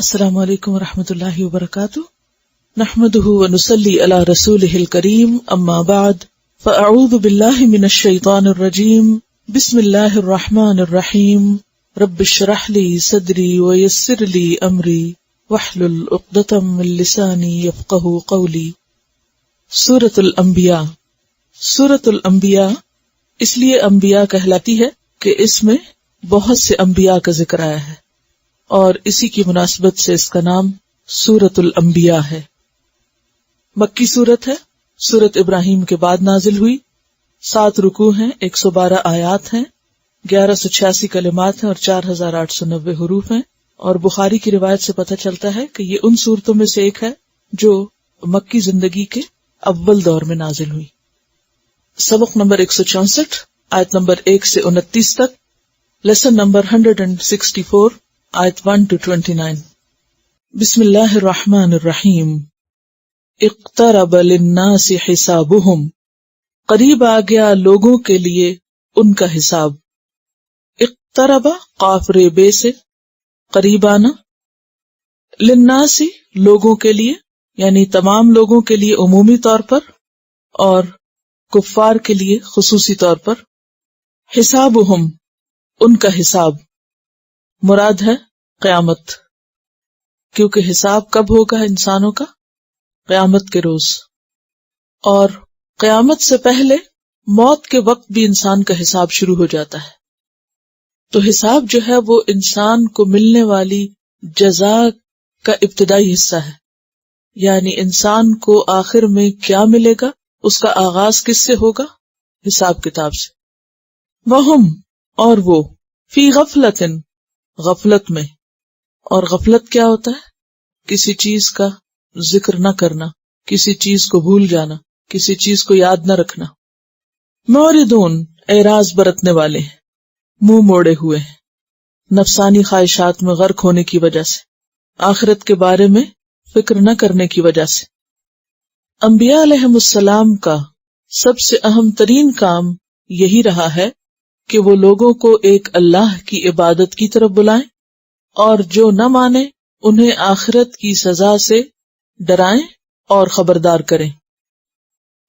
السلام علیکم ورحمۃ اللہ وبرکاتہ، نحمده ونصلی علی رسولہ الکریم، اما بعد فاعوذ باللہ من الشیطان الرجیم، بسم اللہ الرحمن الرحیم، رب اشرح لی صدری ویسر لی امری واحلل عقدۃ من لسانی یفقہوا قولی۔ سورۃ الانبیاء۔ سورۃ الانبیاء اس لیے انبیاء کہلاتی ہے کہ اس میں بہت سے انبیاء کا ذکر آیا ہے، اور اسی کی مناسبت سے اس کا نام سورۃ الانبیاء ہے۔ مکی سورت ہے، سورت ابراہیم کے بعد نازل ہوئی، 7 رکوع ہیں، 112 آیات ہیں، 1186 کلمات ہیں اور 4890 حروف ہیں، اور بخاری کی روایت سے پتہ چلتا ہے کہ یہ ان سورتوں میں سے ایک ہے جو مکی زندگی کے اول دور میں نازل ہوئی۔ سبق نمبر 164، آیت نمبر 1 سے 29 تک، لیسن نمبر 164، آیت 1 to 29۔ بسم اللہ الرحمن الرحیم۔ اقترب للناس حسابهم، قریب آ گیا لوگوں کے لیے ان کا حساب۔ اقترب قاف رے بے سے قریب آنا، للناس لوگوں کے لیے، یعنی تمام لوگوں کے لیے عمومی طور پر، اور کفار کے لیے خصوصی طور پر۔ حسابهم ان کا حساب، مراد ہے قیامت، کیونکہ حساب کب ہوگا انسانوں کا؟ قیامت کے روز، اور قیامت سے پہلے موت کے وقت بھی انسان کا حساب شروع ہو جاتا ہے۔ تو حساب جو ہے وہ انسان کو ملنے والی جزا کا ابتدائی حصہ ہے، یعنی انسان کو آخر میں کیا ملے گا، اس کا آغاز کس سے ہوگا؟ حساب کتاب سے۔ وہم اور وہ، فی غفلۃ غفلت میں، اور غفلت کیا ہوتا ہے؟ کسی چیز کا ذکر نہ کرنا، کسی چیز کو بھول جانا، کسی چیز کو یاد نہ رکھنا۔ معرضون اعراض برتنے والے ہیں، منہ موڑے ہوئے ہیں، نفسانی خواہشات میں غرق ہونے کی وجہ سے، آخرت کے بارے میں فکر نہ کرنے کی وجہ سے۔ انبیاء علیہم السلام کا سب سے اہم ترین کام یہی رہا ہے کہ وہ لوگوں کو ایک اللہ کی عبادت کی طرف بلائیں، اور جو نہ مانے انہیں آخرت کی سزا سے ڈرائیں اور خبردار کریں۔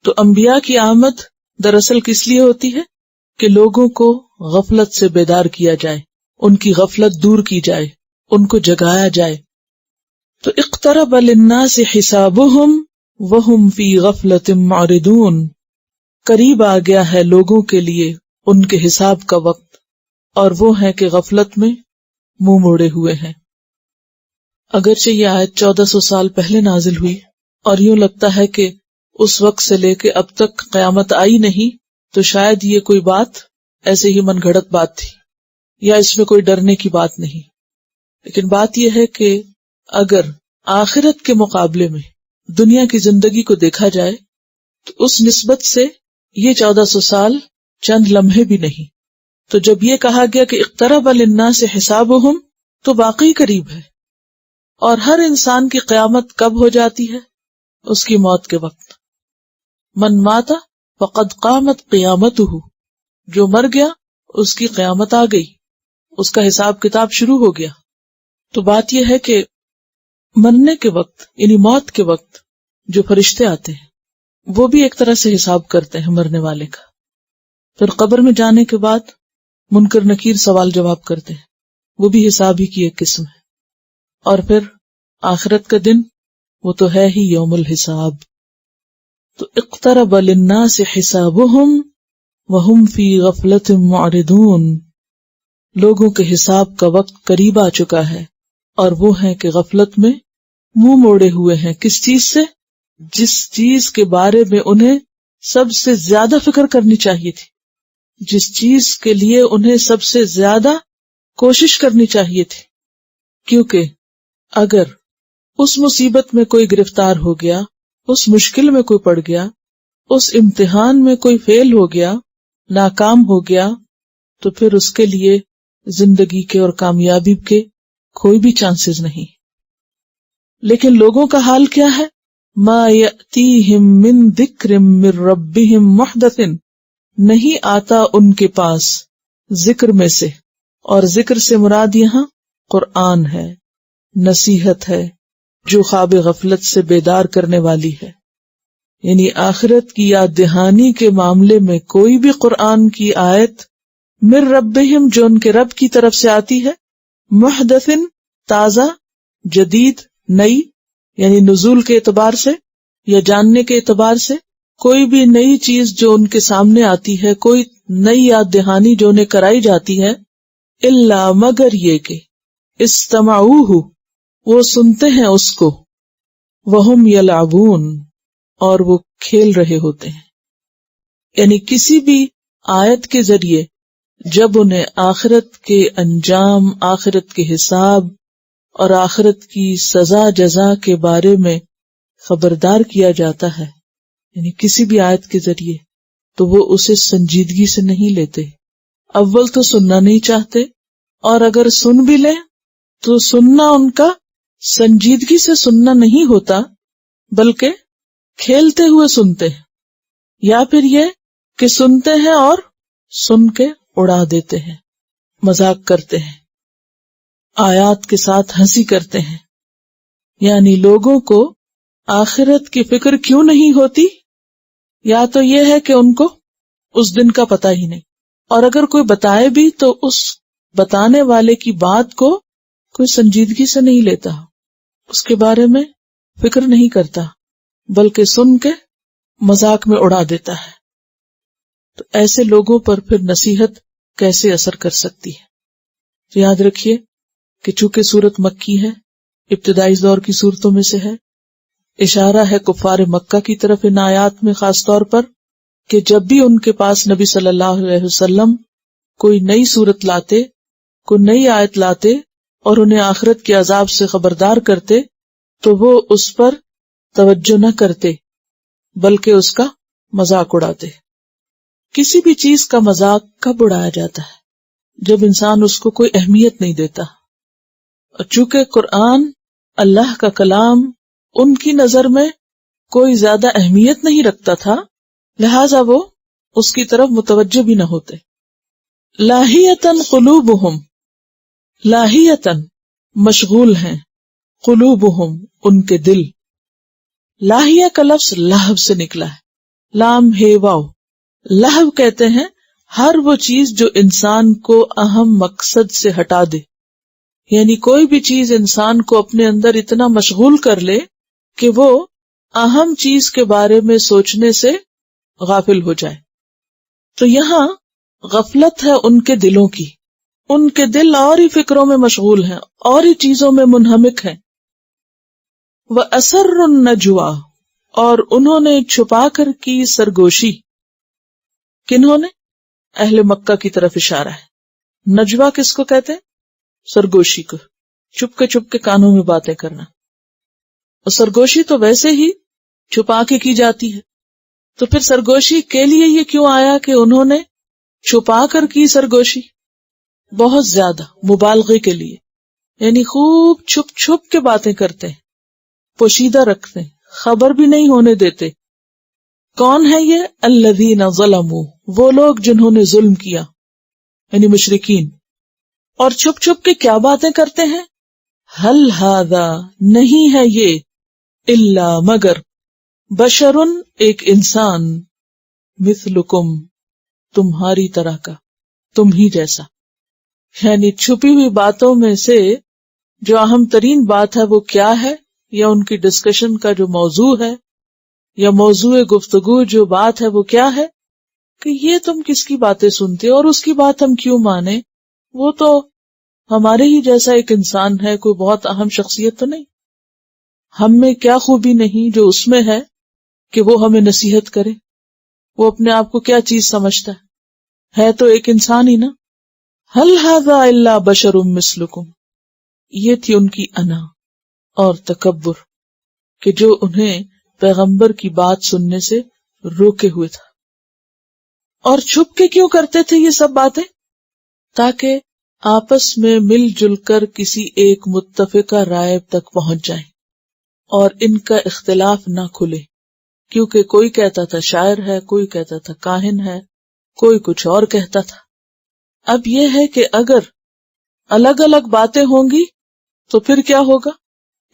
تو انبیاء کی آمد دراصل کس لیے ہوتی ہے؟ کہ لوگوں کو غفلت سے بیدار کیا جائے، ان کی غفلت دور کی جائے، ان کو جگایا جائے۔ تو اقترب للناس حسابهم وهم فی غفلۃ معرضون، قریب آ گیا ہے لوگوں کے لیے ان کے حساب کا وقت، اور وہ ہیں کہ غفلت میں منہ موڑے ہوئے ہیں۔ اگرچہ یہ آیت 1400 سال پہلے نازل ہوئی، اور یوں لگتا ہے کہ اس وقت سے لے کے اب تک قیامت آئی نہیں، تو شاید یہ کوئی بات ایسے ہی من گھڑت بات تھی، یا اس میں کوئی ڈرنے کی بات نہیں۔ لیکن بات یہ ہے کہ اگر آخرت کے مقابلے میں دنیا کی زندگی کو دیکھا جائے تو اس نسبت سے یہ 1400 سال چند لمحے بھی نہیں۔ تو جب یہ کہا گیا کہ اقترب للناس حسابهم، تو واقعی قریب ہے۔ اور ہر انسان کی قیامت کب ہو جاتی ہے؟ اس کی موت کے وقت۔ من مات فقد قامت قیامته، جو مر گیا اس کی قیامت آ گئی، اس کا حساب کتاب شروع ہو گیا۔ تو بات یہ ہے کہ مرنے کے وقت، یعنی موت کے وقت، جو فرشتے آتے ہیں وہ بھی ایک طرح سے حساب کرتے ہیں مرنے والے کا۔ پھر قبر میں جانے کے بعد منکر نکیر سوال جواب کرتے ہیں، وہ بھی حساب ہی کی ایک قسم ہے۔ اور پھر آخرت کا دن، وہ تو ہے ہی یوم الحساب۔ تو اقترب للناس حسابهم وهم فی غفلۃ معرضون، لوگوں کے حساب کا وقت قریب آ چکا ہے، اور وہ ہیں کہ غفلت میں منہ موڑے ہوئے ہیں۔ کس چیز سے؟ جس چیز کے بارے میں انہیں سب سے زیادہ فکر کرنی چاہیے تھی، جس چیز کے لیے انہیں سب سے زیادہ کوشش کرنی چاہیے تھی۔ کیونکہ اگر اس مصیبت میں کوئی گرفتار ہو گیا، اس مشکل میں کوئی پڑ گیا، اس امتحان میں کوئی فیل ہو گیا، ناکام ہو گیا، تو پھر اس کے لیے زندگی کے اور کامیابی کے کوئی بھی چانسز نہیں۔ لیکن لوگوں کا حال کیا ہے؟ ما یأتیہم من ذکر من ربہم محدث، نہیں آتا ان کے پاس ذکر میں سے، اور ذکر سے مراد یہاں قرآن ہے، نصیحت ہے جو خواب غفلت سے بیدار کرنے والی ہے. یعنی آخرت کی یاد دہانی کے معاملے میں کوئی بھی قرآن کی آیت من ربہم جو ان کے رب کی طرف سے آتی ہے، محدثن تازہ، جدید نئی، یعنی نزول کے اعتبار سے یا جاننے کے اعتبار سے، کوئی بھی نئی چیز جو ان کے سامنے آتی ہے، کوئی نئی یاد دہانی جو انہیں کرائی جاتی ہے، الا مگر یہ کہ استمعوہ وہ سنتے ہیں اس کو، وہم یلعبون اور وہ کھیل رہے ہوتے ہیں. یعنی کسی بھی آیت کے ذریعے جب انہیں آخرت کے انجام، آخرت کے حساب اور آخرت کی سزا جزا کے بارے میں خبردار کیا جاتا ہے، یعنی کسی بھی آیت کے ذریعے، تو وہ اسے سنجیدگی سے نہیں لیتے. اول تو سننا نہیں چاہتے، اور اگر سن بھی لیں تو سننا ان کا سنجیدگی سے سننا نہیں ہوتا، بلکہ کھیلتے ہوئے سنتے ہیں، یا پھر یہ کہ سنتے ہیں اور سن کے اڑا دیتے ہیں، مذاق کرتے ہیں، آیات کے ساتھ ہنسی کرتے ہیں. یعنی لوگوں کو آخرت کی فکر کیوں نہیں ہوتی؟ یا تو یہ ہے کہ ان کو اس دن کا پتہ ہی نہیں، اور اگر کوئی بتائے بھی تو اس بتانے والے کی بات کو کوئی سنجیدگی سے نہیں لیتا، اس کے بارے میں فکر نہیں کرتا، بلکہ سن کے مذاق میں اڑا دیتا ہے. تو ایسے لوگوں پر پھر نصیحت کیسے اثر کر سکتی ہے؟ تو یاد رکھیے کہ چونکہ سورت مکی ہے، ابتدائی دور کی صورتوں میں سے ہے، اشارہ ہے کفار مکہ کی طرف ان آیات میں، خاص طور پر کہ جب بھی ان کے پاس نبی صلی اللہ علیہ وسلم کوئی نئی صورت لاتے، کوئی نئی آیت لاتے اور انہیں آخرت کے عذاب سے خبردار کرتے، تو وہ اس پر توجہ نہ کرتے بلکہ اس کا مذاق اڑاتے. کسی بھی چیز کا مذاق کب اڑایا جاتا ہے؟ جب انسان اس کو کوئی اہمیت نہیں دیتا. اور چونکہ قرآن اللہ کا کلام ان کی نظر میں کوئی زیادہ اہمیت نہیں رکھتا تھا، لہذا وہ اس کی طرف متوجہ بھی نہ ہوتے. لاہیتاً قلوبہم، لاہیتاً مشغول ہیں، قلوبہم ان کے دل. لاہیہ کا لفظ لہو سے نکلا ہے، لام ہے واو. لہو کہتے ہیں ہر وہ چیز جو انسان کو اہم مقصد سے ہٹا دے، یعنی کوئی بھی چیز انسان کو اپنے اندر اتنا مشغول کر لے کہ وہ اہم چیز کے بارے میں سوچنے سے غافل ہو جائے. تو یہاں غفلت ہے ان کے دلوں کی، ان کے دل اور ہی فکروں میں مشغول ہیں، اور ہی چیزوں میں منہمک ہیں. وَأَسَرُّ النَّجْوَىٰ اور انہوں نے چھپا کر کی سرگوشی. کنہوں نے؟ اہل مکہ کی طرف اشارہ ہے. نجوا کس کو کہتے ہیں؟ سرگوشی کو، چھپ کے کانوں میں باتیں کرنا. اور سرگوشی تو ویسے ہی چھپا کے کی جاتی ہے، تو پھر سرگوشی کے لیے یہ کیوں آیا کہ انہوں نے چھپا کر کی سرگوشی؟ بہت زیادہ مبالغے کے لیے، یعنی خوب چھپ کے باتیں کرتے ہیں، پوشیدہ رکھتے ہیں، خبر بھی نہیں ہونے دیتے. کون ہے یہ؟ الذین ظلموا، وہ لوگ جنہوں نے ظلم کیا، یعنی مشرکین. اور چھپ کے کیا باتیں کرتے ہیں؟ ہل ھذا نہیں ہے یہ، الا مگر، بشرن ایک انسان، مثلکم تمہاری طرح کا، تم ہی جیسا. یعنی چھپی ہوئی باتوں میں سے جو اہم ترین بات ہے وہ کیا ہے، یا ان کی ڈسکشن کا جو موضوع ہے یا موضوع گفتگو جو بات ہے وہ کیا ہے کہ یہ تم کس کی باتیں سنتے اور اس کی بات ہم کیوں مانیں، وہ تو ہمارے ہی جیسا ایک انسان ہے، کوئی بہت اہم شخصیت تو نہیں. ہم میں کیا خوبی نہیں جو اس میں ہے کہ وہ ہمیں نصیحت کرے؟ وہ اپنے آپ کو کیا چیز سمجھتا ہے تو ایک انسان ہی نا. ہل ھذا الا بشر مثلکم، یہ تھی ان کی انا اور تکبر کہ جو انہیں پیغمبر کی بات سننے سے روکے ہوئے تھا. اور چھپ کے کیوں کرتے تھے یہ سب باتیں؟ تاکہ آپس میں مل جل کر کسی ایک متفقہ رائے تک پہنچ جائیں اور ان کا اختلاف نہ کھلے. کیونکہ کوئی کہتا تھا شاعر ہے، کوئی کہتا تھا کاہن ہے، کوئی کچھ اور کہتا تھا. اب یہ ہے کہ اگر الگ الگ باتیں ہوں گی تو پھر کیا ہوگا؟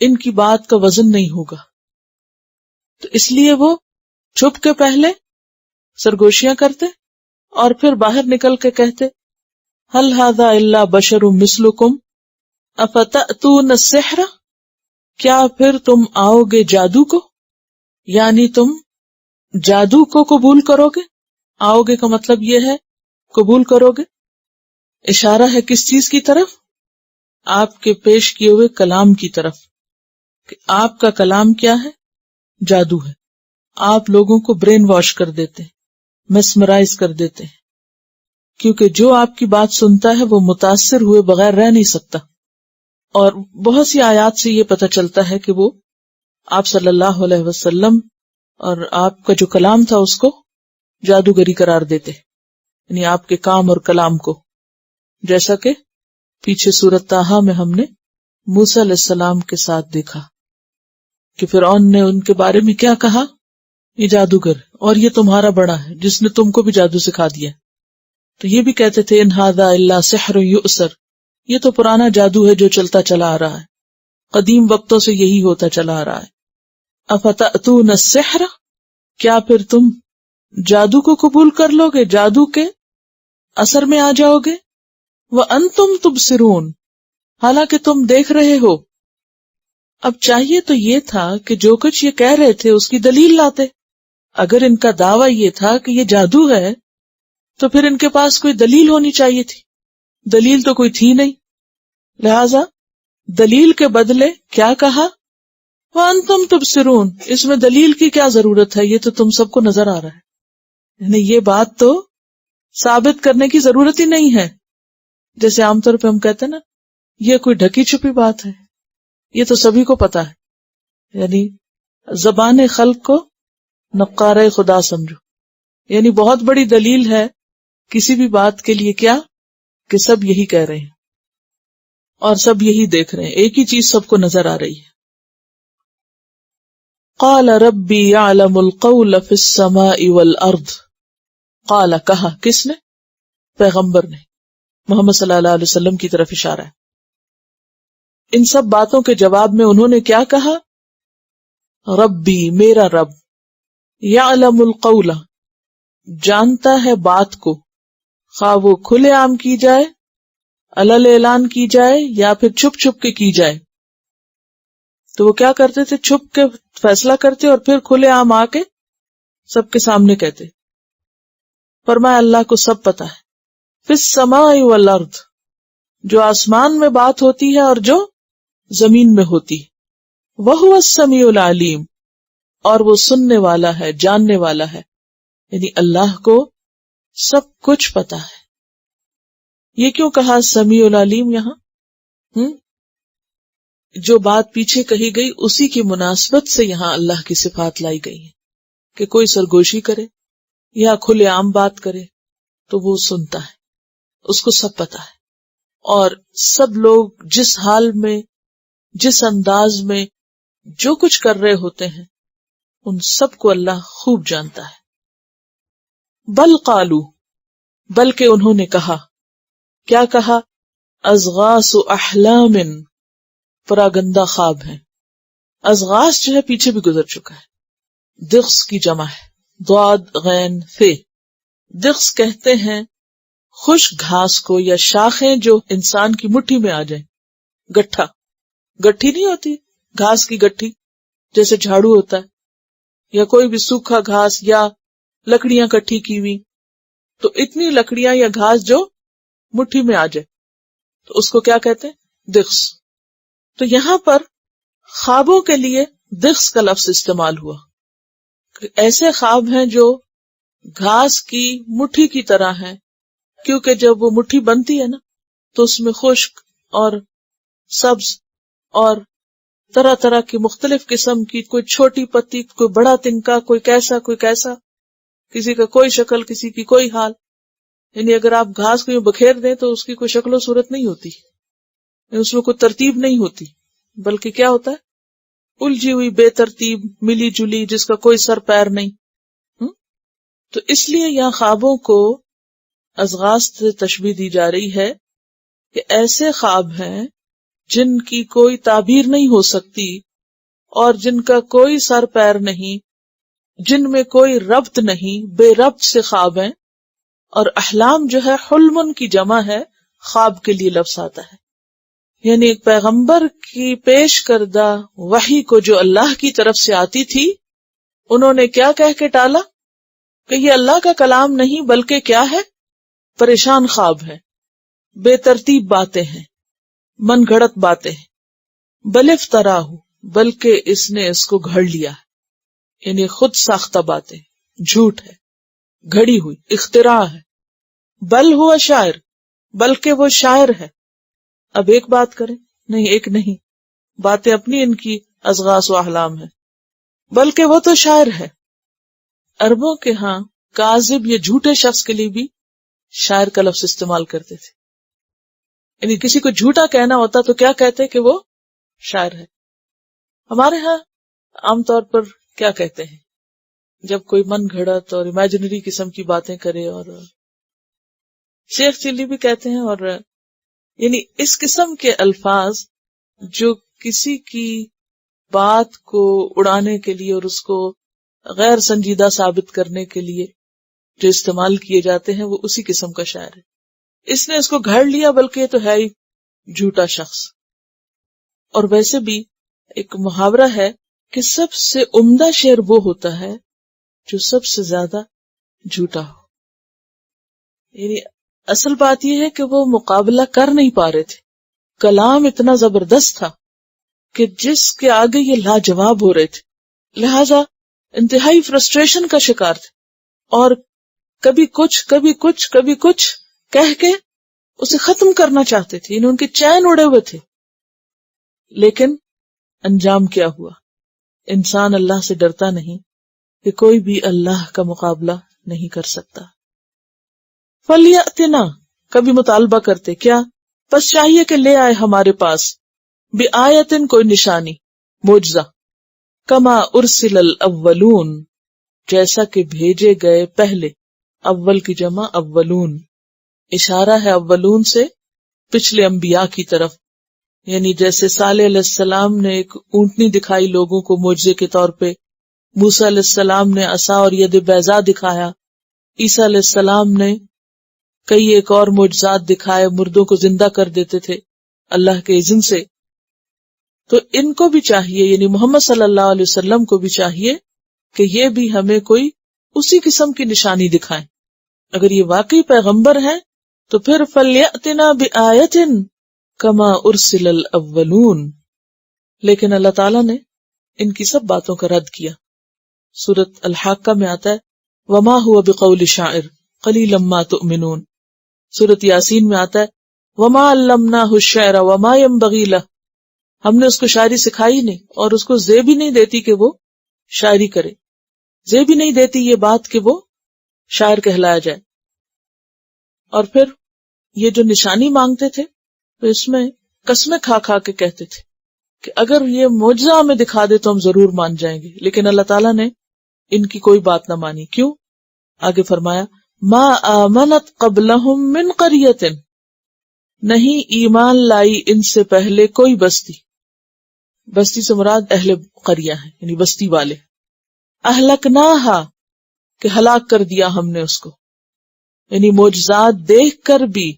ان کی بات کا وزن نہیں ہوگا. تو اس لیے وہ چھپ کے پہلے سرگوشیاں کرتے اور پھر باہر نکل کے کہتے هل هذا الا بشر مثلكم افتأتون السحر، کیا پھر تم آؤ گے جادو کو، یعنی تم جادو کو قبول کرو گے. آؤ گے کا مطلب یہ ہے قبول کرو گے. اشارہ ہے کس چیز کی طرف؟ آپ کے پیش کیے ہوئے کلام کی طرف، کہ آپ کا کلام کیا ہے؟ جادو ہے. آپ لوگوں کو برین واش کر دیتے ہیں، میسمرائز کر دیتے ہیں، کیونکہ جو آپ کی بات سنتا ہے وہ متاثر ہوئے بغیر رہ نہیں سکتا. اور بہت سی آیات سے یہ پتہ چلتا ہے کہ وہ آپ صلی اللہ علیہ وسلم اور آپ کا جو کلام تھا اس کو جادوگری قرار دیتے، یعنی آپ کے کام اور کلام کو. جیسا کہ پیچھے سورۃ طٰہٰ میں ہم نے موسیٰ علیہ السلام کے ساتھ دیکھا کہ فرعون نے ان کے بارے میں کیا کہا، یہ جادوگر اور یہ تمہارا بڑا ہے جس نے تم کو بھی جادو سکھا دیا. تو یہ بھی کہتے تھے ان ھذا الا سحر یؤثر، یہ تو پرانا جادو ہے جو چلتا چلا آ رہا ہے، قدیم وقتوں سے یہی ہوتا چلا آ رہا ہے. افتأتون السحر، کیا پھر تم جادو کو قبول کر لو گے، جادو کے اثر میں آ جاؤ گے. وانتم تبصرون، حالانکہ تم دیکھ رہے ہو. اب چاہیے تو یہ تھا کہ جو کچھ یہ کہہ رہے تھے اس کی دلیل لاتے. اگر ان کا دعویٰ یہ تھا کہ یہ جادو ہے تو پھر ان کے پاس کوئی دلیل ہونی چاہیے تھی. دلیل تو کوئی تھی نہیں، لہذا دلیل کے بدلے کیا کہا؟ وانتم تبصرون. اس میں دلیل کی کیا ضرورت ہے، یہ تو تم سب کو نظر آ رہا ہے. یعنی یہ بات تو ثابت کرنے کی ضرورت ہی نہیں ہے. جیسے عام طور پہ ہم کہتے ہیں نا یہ کوئی ڈھکی چھپی بات ہے، یہ تو سبھی کو پتا ہے. یعنی زبان خلق کو نقارہ خدا سمجھو. یعنی بہت بڑی دلیل ہے کسی بھی بات کے لیے کیا کہ سب یہی کہہ رہے ہیں اور سب یہی دیکھ رہے ہیں، ایک ہی چیز سب کو نظر آ رہی ہے. قال ربی یعلم القول فی السماء والارض. قال، کہا، کس نے؟ پیغمبر نے، محمد صلی اللہ علیہ وسلم کی طرف اشارہ ہے. ان سب باتوں کے جواب میں انہوں نے کیا کہا؟ ربی، میرا رب، یعلم القول، جانتا ہے بات کو، خواہ وہ کھلے عام کی جائے، علل اعلان کی جائے یا پھر چھپ چھپ کے کی جائے. تو وہ کیا کرتے تھے؟ چھپ کے فیصلہ کرتے اور پھر کھلے عام آ کے سب کے سامنے کہتے. فرمایا اللہ کو سب پتا ہے. فی السماء والارض، جو آسمان میں بات ہوتی ہے اور جو زمین میں ہوتی. وہو السمیع العلیم، اور وہ سننے والا ہے، جاننے والا ہے. یعنی اللہ کو سب کچھ پتا ہے. یہ کیوں کہا سمیع العلیم یہاں؟ جو بات پیچھے کہی گئی اسی کی مناسبت سے یہاں اللہ کی صفات لائی گئی ہیں کہ کوئی سرگوشی کرے یا کھلے عام بات کرے تو وہ سنتا ہے، اس کو سب پتا ہے. اور سب لوگ جس حال میں، جس انداز میں جو کچھ کر رہے ہوتے ہیں ان سب کو اللہ خوب جانتا ہے. بل قالو، بلکہ انہوں نے کہا، کیا کہا؟ اضغاث احلام، پراگندہ خواب ہیں. اضغاث جو ہے پیچھے بھی گزر چکا ہے، دغس کی جمع ہے، ضاد غین فے. دغس کہتے ہیں خشک گھاس کو یا شاخیں جو انسان کی مٹھی میں آ جائیں. گٹھا، گٹھی نہیں ہوتی گھاس کی گٹھی جیسے جھاڑو ہوتا ہے، یا کوئی بھی سوکھا گھاس یا لکڑیاں کٹھی کی ہوئی، تو اتنی لکڑیاں یا گھاس جو مٹھی میں آ جائے تو اس کو کیا کہتے ہیں؟ دغس. تو یہاں پر خوابوں کے لیے دغس کا لفظ استعمال ہوا. ایسے خواب ہیں جو گھاس کی مٹھی کی طرح ہیں، کیونکہ جب وہ مٹھی بنتی ہے نا تو اس میں خشک اور سبز اور طرح طرح کی مختلف قسم کی، کوئی چھوٹی پتی، کوئی بڑا تنکا، کوئی کیسا کوئی کیسا، کسی کا کوئی شکل، کسی کی کوئی حال. یعنی اگر آپ گھاس کو بکھیر دیں تو اس کی کوئی شکل و صورت نہیں ہوتی، اس میں کوئی ترتیب نہیں ہوتی، بلکہ کیا ہوتا ہے؟ الجھی ہوئی بے ترتیب، ملی جلی، جس کا کوئی سر پیر نہیں. تو اس لیے یہاں خوابوں کو اضغاث سے تشبیہ دی جا رہی ہے کہ ایسے خواب ہیں جن کی کوئی تعبیر نہیں ہو سکتی اور جن کا کوئی سر پیر نہیں، جن میں کوئی ربط نہیں، بے ربط سے خواب ہیں. اور احلام جو ہے حلم کی جمع ہے، خواب کے لیے لفظ آتا ہے. یعنی ایک پیغمبر کی پیش کردہ وحی کو جو اللہ کی طرف سے آتی تھی، انہوں نے کیا کہہ کے ٹالا کہ یہ اللہ کا کلام نہیں بلکہ کیا ہے؟ پریشان خواب ہے، بے ترتیب باتیں ہیں، من گھڑت باتیں ہیں. بل افتراہ، بلکہ اس نے اس کو گھڑ لیا ہے، یعنی خود ساختہ باتیں، جھوٹ ہے، گھڑی ہوئی، اختراع ہے. بل ہوا شاعر، بلکہ وہ شاعر ہے. اب ایک بات کریں، نہیں ایک نہیں، باتیں اپنی ان کی اضغاث و احلام ہے، بلکہ وہ تو شاعر ہے. عربوں کے ہاں کاذب یا جھوٹے شخص کے لیے بھی شاعر کا لفظ استعمال کرتے تھے. یعنی کسی کو جھوٹا کہنا ہوتا تو کیا کہتے کہ وہ شاعر ہے. ہمارے ہاں عام طور پر کیا کہتے ہیں جب کوئی من گھڑت اور امیجنری قسم کی باتیں کرے، اور شیخ چلی بھی کہتے ہیں، اور یعنی اس قسم کے الفاظ جو کسی کی بات کو اڑانے کے لیے اور اس کو غیر سنجیدہ ثابت کرنے کے لیے جو استعمال کیے جاتے ہیں، وہ اسی قسم کا شاعر ہے. اس نے اس کو گھڑ لیا، بلکہ یہ تو ہے ہی جھوٹا شخص. اور ویسے بھی ایک محاورہ ہے کہ سب سے عمدہ شعر وہ ہوتا ہے جو سب سے زیادہ جھوٹا ہو. یعنی اصل بات یہ ہے کہ وہ مقابلہ کر نہیں پا رہے تھے. کلام اتنا زبردست تھا کہ جس کے آگے یہ لاجواب ہو رہے تھے، لہذا انتہائی فرسٹریشن کا شکار تھے، اور کبھی کچھ کہہ کے اسے ختم کرنا چاہتے تھے. یعنی ان کے چین اڑے ہوئے تھے. لیکن انجام کیا ہوا؟ انسان اللہ سے ڈرتا نہیں کہ کوئی بھی اللہ کا مقابلہ نہیں کر سکتا. فَلْيَأْتِنَا، کبھی مطالبہ کرتے کیا؟ بس چاہیے کہ لے آئے ہمارے پاس بِآیَةٍ، کوئی نشانی، معجزہ، کما ارسل الاولون، جیسا کہ بھیجے گئے پہلے. اول کی جمع اولون، اشارہ ہے اولون سے پچھلے انبیاء کی طرف. یعنی جیسے صالح علیہ السلام نے ایک اونٹنی دکھائی لوگوں کو معجزے کے طور پہ، موسیٰ علیہ السلام نے عصا اور ید بیضاء دکھایا، عیسیٰ علیہ السلام نے کئی ایک اور معجزات دکھائے، مردوں کو زندہ کر دیتے تھے اللہ کے اذن سے. تو ان کو بھی چاہیے، یعنی محمد صلی اللہ علیہ وسلم کو بھی چاہیے کہ یہ بھی ہمیں کوئی اسی قسم کی نشانی دکھائیں. اگر یہ واقعی پیغمبر ہیں تو پھر فَلْيَأْتِنَا بِآیَةٍ کما ارسل الاولون. لیکن اللہ تعالیٰ نے ان کی سب باتوں کا رد کیا. سورۃ الحاقہ میں آتا ہے وما هو بقول شاعر قلیلا ما تؤمنون. سورۃ یاسین میں آتا ہے وما علمناہ الشعر وما ينبغی لہ، ہم نے اس کو شاعری سکھائی نہیں اور اس کو زے بھی نہیں دیتی کہ وہ شاعری کرے، زے بھی نہیں دیتی یہ بات کہ وہ شاعر کہلایا جائے. اور پھر یہ جو نشانی مانگتے تھے تو اس میں قسمیں کھا کھا کے کہتے تھے کہ اگر یہ معجزہ ہمیں دکھا دے تو ہم ضرور مان جائیں گے. لیکن اللہ تعالیٰ نے ان کی کوئی بات نہ مانی. کیوں؟ آگے فرمایا ما آمنت قبلہم من قریۃ، نہیں ایمان لائی ان سے پہلے کوئی بستی. بستی سے مراد اہل قریہ ہیں، یعنی بستی والے. اہلکناہا، کہ ہلاک کر دیا ہم نے اس کو. یعنی معجزات دیکھ کر بھی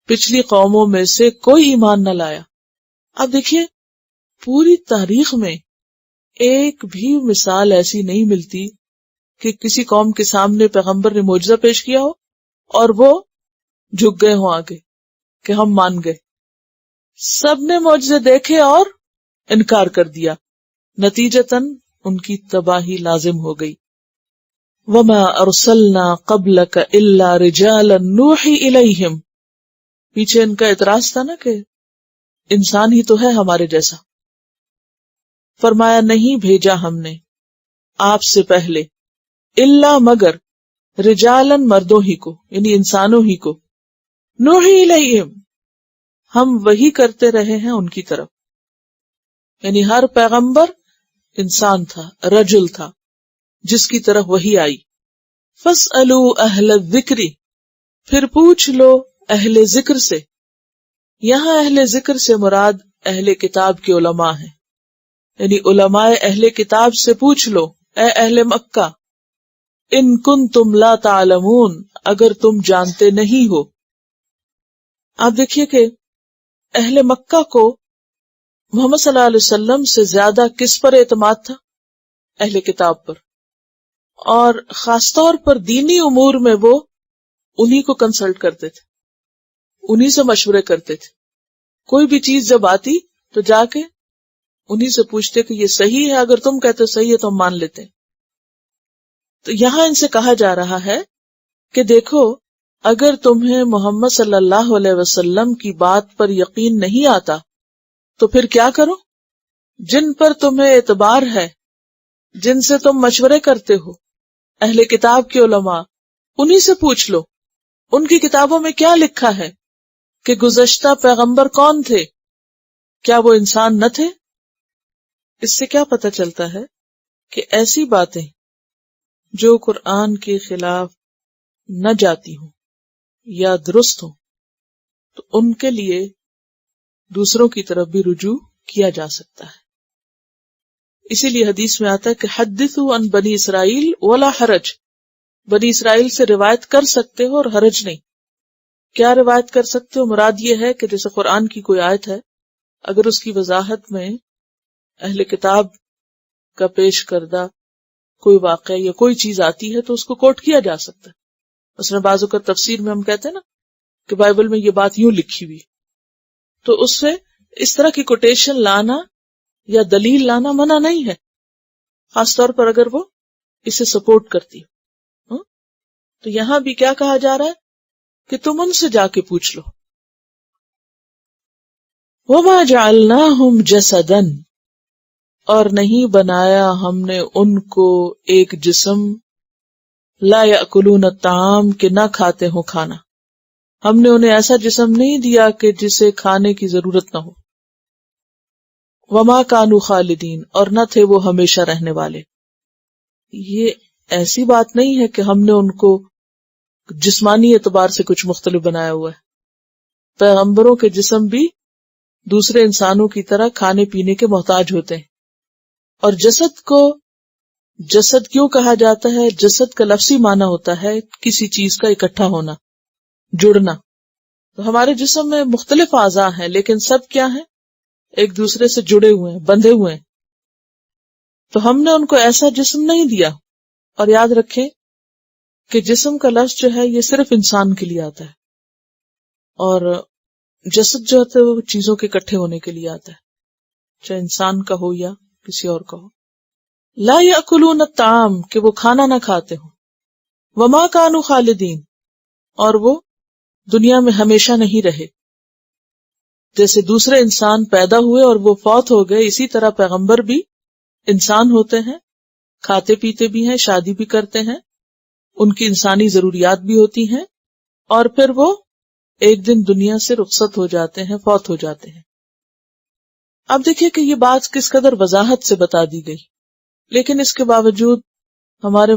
پچھلی قوموں میں سے کوئی ایمان نہ لایا. اب دیکھیے پوری تاریخ میں ایک بھی مثال ایسی نہیں ملتی کہ کسی قوم کے سامنے پیغمبر نے معجزہ پیش کیا ہو اور وہ جھک گئے ہوں آگے کہ ہم مان گئے. سب نے معجزے دیکھے اور انکار کر دیا، نتیجتاً ان کی تباہی لازم ہو گئی. وما ارسلنا قبلک الا رجالا نوحی الیہم، پیچھے ان کا اعتراض تھا نا کہ انسان ہی تو ہے ہمارے جیسا. فرمایا نہیں بھیجا ہم نے آپ سے پہلے الا مگر رجالن مردوں ہی کو، یعنی انسانوں ہی کو، نوحی الیہم ہم وحی کرتے رہے ہیں ان کی طرف. یعنی ہر پیغمبر انسان تھا، رجل تھا جس کی طرف وحی آئی. فاسألوا اہل الذکر، پھر پوچھ لو اہل ذکر سے. یہاں اہل ذکر سے مراد اہل کتاب کے علماء ہیں، یعنی علماء اہل کتاب سے پوچھ لو اے اہل مکہ، ان کنتم لا تعلمون، اگر تم جانتے نہیں ہو۔ آپ دیکھیے کہ اہل مکہ کو محمد صلی اللہ علیہ وسلم سے زیادہ کس پر اعتماد تھا؟ اہل کتاب پر، اور خاص طور پر دینی امور میں وہ انہی کو کنسلٹ کرتے تھے، انہی سے مشورے کرتے تھے۔ کوئی بھی چیز جب آتی تو جا کے انہی سے پوچھتے کہ یہ صحیح ہے، اگر تم کہتے صحیح ہے تو ہم مان لیتے ہیں۔ تو یہاں ان سے کہا جا رہا ہے کہ دیکھو، اگر تمہیں محمد صلی اللہ علیہ وسلم کی بات پر یقین نہیں آتا تو پھر کیا کرو؟ جن پر تمہیں اعتبار ہے، جن سے تم مشورے کرتے ہو، اہل کتاب کے علماء، انہی سے پوچھ لو ان کی کتابوں میں کیا لکھا ہے کہ گزشتہ پیغمبر کون تھے، کیا وہ انسان نہ تھے؟ اس سے کیا پتہ چلتا ہے کہ ایسی باتیں جو قرآن کے خلاف نہ جاتی ہوں یا درست ہوں تو ان کے لیے دوسروں کی طرف بھی رجوع کیا جا سکتا ہے۔ اسی لیے حدیث میں آتا ہے کہ حدثوا عن بنی اسرائیل ولا حرج، بنی اسرائیل سے روایت کر سکتے ہو اور حرج نہیں۔ کیا روایت کر سکتے ہو؟ مراد یہ ہے کہ جیسے قرآن کی کوئی آیت ہے، اگر اس کی وضاحت میں اہل کتاب کا پیش کردہ کوئی واقعہ یا کوئی چیز آتی ہے تو اس کو کوٹ کیا جا سکتا ہے۔ مثلا بعض اوقات تفسیر میں ہم کہتے ہیں نا کہ بائبل میں یہ بات یوں لکھی ہوئی، تو اس سے اس طرح کی کوٹیشن لانا یا دلیل لانا منع نہیں ہے، خاص طور پر اگر وہ اسے سپورٹ کرتی ہو۔ تو یہاں بھی کیا کہا جا رہا ہے کہ تم ان سے جا کے پوچھ لو۔ وَمَا جَعَلْنَاهُمْ جَسَدًا، اور نہیں بنایا ہم نے ان کو ایک جسم، لا یأکلون الطعام، کہ نہ کھاتے ہوں کھانا۔ ہم نے انہیں ایسا جسم نہیں دیا کہ جسے کھانے کی ضرورت نہ ہو۔ وما کانوا خالدین، اور نہ تھے وہ ہمیشہ رہنے والے۔ یہ ایسی بات نہیں ہے کہ ہم نے ان کو جسمانی اعتبار سے کچھ مختلف بنایا ہوا ہے۔ پیغمبروں کے جسم بھی دوسرے انسانوں کی طرح کھانے پینے کے محتاج ہوتے ہیں۔ اور جسد کو جسد کیوں کہا جاتا ہے؟ جسد کا لفظی معنی ہوتا ہے کسی چیز کا اکٹھا ہونا، جڑنا۔ تو ہمارے جسم میں مختلف اعضاء ہیں، لیکن سب کیا ہیں؟ ایک دوسرے سے جڑے ہوئے ہیں، بندھے ہوئے ہیں۔ تو ہم نے ان کو ایسا جسم نہیں دیا۔ اور یاد رکھیں کہ جسم کا لفظ جو ہے یہ صرف انسان کے لیے آتا ہے، اور جسد جو ہوتا ہے وہ چیزوں کے اکٹھے ہونے کے لیے آتا ہے، چاہے انسان کا ہو یا کسی اور کا ہو۔ لا یأکلون الطعام، کہ وہ کھانا نہ کھاتے ہوں۔ وما کانوا خالدین، اور وہ دنیا میں ہمیشہ نہیں رہے۔ جیسے دوسرے انسان پیدا ہوئے اور وہ فوت ہو گئے، اسی طرح پیغمبر بھی انسان ہوتے ہیں، کھاتے پیتے بھی ہیں، شادی بھی کرتے ہیں، ان کی انسانی ضروریات بھی ہوتی ہیں، اور پھر وہ ایک دن دنیا سے رخصت ہو جاتے ہیں، فوت ہو جاتے ہیں۔ اب دیکھیے کہ یہ بات کس قدر وضاحت سے بتا دی گئی، لیکن اس کے باوجود ہمارے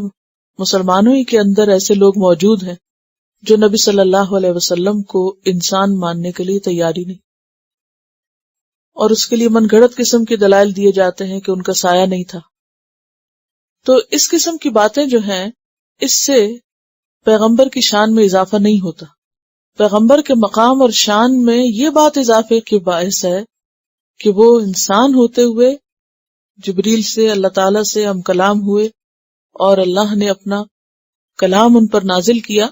مسلمانوں ہی کے اندر ایسے لوگ موجود ہیں جو نبی صلی اللہ علیہ وسلم کو انسان ماننے کے لیے تیاری نہیں، اور اس کے لیے من گھڑت قسم کے دلائل دیے جاتے ہیں کہ ان کا سایہ نہیں تھا۔ تو اس قسم کی باتیں جو ہیں، اس سے پیغمبر کی شان میں اضافہ نہیں ہوتا۔ پیغمبر کے مقام اور شان میں یہ بات اضافے کے باعث ہے کہ وہ انسان ہوتے ہوئے جبریل سے، اللہ تعالیٰ سے ہم کلام ہوئے، اور اللہ نے اپنا کلام ان پر نازل کیا۔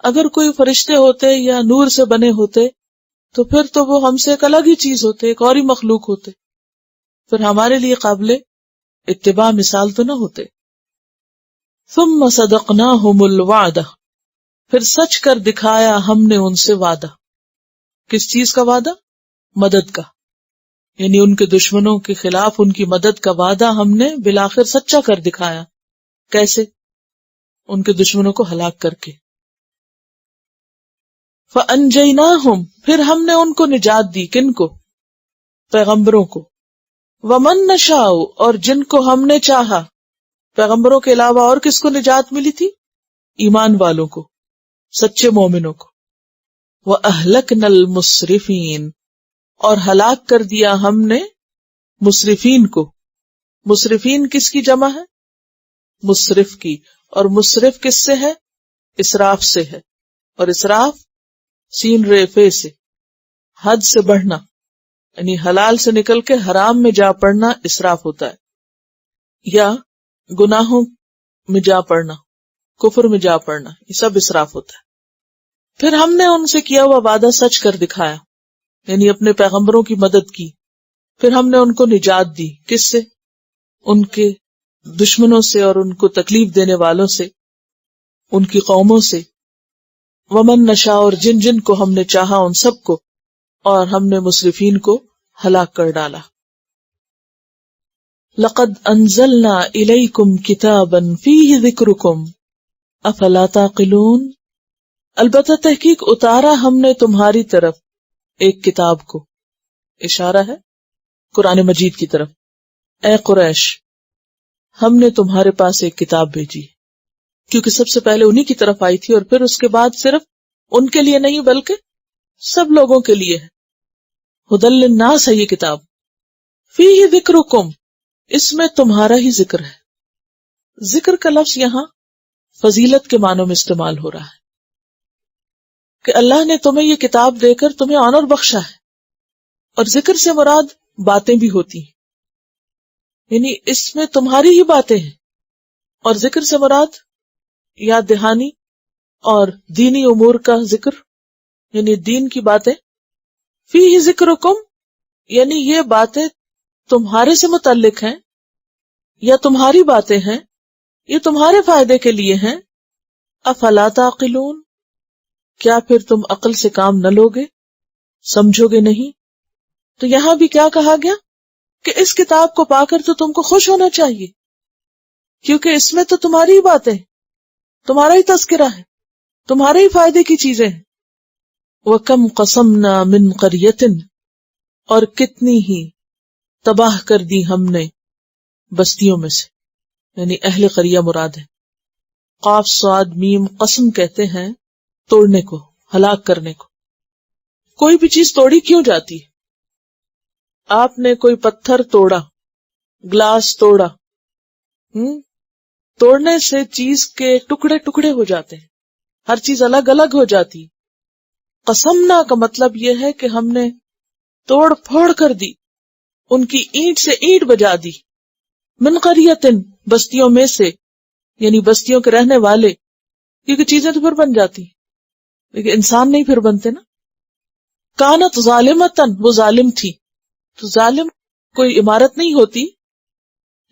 اگر کوئی فرشتے ہوتے یا نور سے بنے ہوتے تو پھر تو وہ ہم سے ایک الگ ہی چیز ہوتے، ایک اور ہی مخلوق ہوتے، پھر ہمارے لیے قابل اتباع مثال تو نہ ہوتے۔ ثم صدقناہم الوعدہ، پھر سچ کر دکھایا ہم نے ان سے وعدہ۔ کس چیز کا وعدہ؟ مدد کا، یعنی ان کے دشمنوں کے خلاف ان کی مدد کا وعدہ ہم نے بالآخر سچا کر دکھایا۔ کیسے؟ ان کے دشمنوں کو ہلاک کر کے۔ فَأَنْجَيْنَاهُمْ، پھر ہم نے ان کو نجات دی۔ کن کو؟ پیغمبروں کو۔ وَمَن نَّشَاءُ، اور جن کو ہم نے چاہا۔ پیغمبروں کے علاوہ اور کس کو نجات ملی تھی؟ ایمان والوں کو، سچے مومنوں کو۔ وَأَهْلَكْنَا الْمُسْرِفِينَ، اور ہلاک کر دیا ہم نے مسرفین کو. مسرفین کس کی جمع ہے؟ مسرف کی. اور مسرف کس سے ہے؟ اسراف سے ہے. اور اسراف سین رے فے سے، حد سے بڑھنا، یعنی حلال سے نکل کے حرام میں جا پڑنا اسراف ہوتا ہے، یا گناہوں میں جا پڑنا، کفر میں جا پڑنا، یہ سب اسراف ہوتا ہے. پھر ہم نے ان سے کیا ہوا وعدہ سچ کر دکھایا، یعنی اپنے پیغمبروں کی مدد کی. پھر ہم نے ان کو نجات دی. کس سے؟ ان کے دشمنوں سے اور ان کو تکلیف دینے والوں سے، ان کی قوموں سے. ومن نشاء، اور جن جن کو ہم نے چاہا ان سب کو، اور ہم نے مسرفین کو ہلاک کر ڈالا. لقد انزلنا الیکم کتابا فیہ ذکرکم افلا تعقلون. البتہ تحقیق اتارا ہم نے تمہاری طرف ایک کتاب کو، اشارہ ہے قرآن مجید کی طرف. اے قریش، ہم نے تمہارے پاس ایک کتاب بھیجی، کیونکہ سب سے پہلے انہی کی طرف آئی تھی، اور پھر اس کے بعد صرف ان کے لیے نہیں بلکہ سب لوگوں کے لیے ہے. ھدی للناس ہے یہ کتاب. فیہ ذکرکم، اس میں تمہارا ہی ذکر ہے. ذکر کا لفظ یہاں فضیلت کے معنوں میں استعمال ہو رہا ہے، کہ اللہ نے تمہیں یہ کتاب دے کر تمہیں آنر بخشا ہے. اور ذکر سے مراد باتیں بھی ہوتی ہیں، یعنی اس میں تمہاری ہی باتیں ہیں. اور ذکر سے مراد یاد دہانی اور دینی امور کا ذکر، یعنی دین کی باتیں. فیہ ذکرکم، یعنی یہ باتیں تمہارے سے متعلق ہیں یا تمہاری باتیں ہیں، یہ تمہارے فائدے کے لیے ہیں. افلا تعقلون، کیا پھر تم عقل سے کام نہ لوگے، سمجھو گے نہیں؟ تو یہاں بھی کیا کہا گیا کہ اس کتاب کو پا کر تو تم کو خوش ہونا چاہیے، کیونکہ اس میں تو تمہاری ہی باتیں، تمہارا ہی تذکرہ ہے، تمہارے ہی فائدے کی چیزیں ہیں. وَكَمْ قَصَمْنَا مِنْ قَرْيَةٍ، اور کتنی ہی تباہ کر دی ہم نے بستیوں میں سے، یعنی اہل قریہ مراد ہے. قاف صاد میم قسم کہتے ہیں توڑنے کو، ہلاک کرنے کو. کوئی بھی چیز توڑی کیوں جاتی ہے؟ آپ نے کوئی پتھر توڑا، گلاس توڑا، توڑنے سے چیز کے ٹکڑے ٹکڑے ہو جاتے ہیں، ہر چیز الگ الگ ہو جاتی. قسمنا کا مطلب یہ ہے کہ ہم نے توڑ پھوڑ کر دی، ان کی اینٹ سے اینٹ بجا دی. من قریۃ، بستیوں میں سے، یعنی بستیوں کے رہنے والے، کیونکہ چیزیں تو پھر بن جاتی لیکن انسان نہیں پھر بنتے نا. کانت ظالمتن، وہ ظالم تھی. تو ظالم کوئی عمارت نہیں ہوتی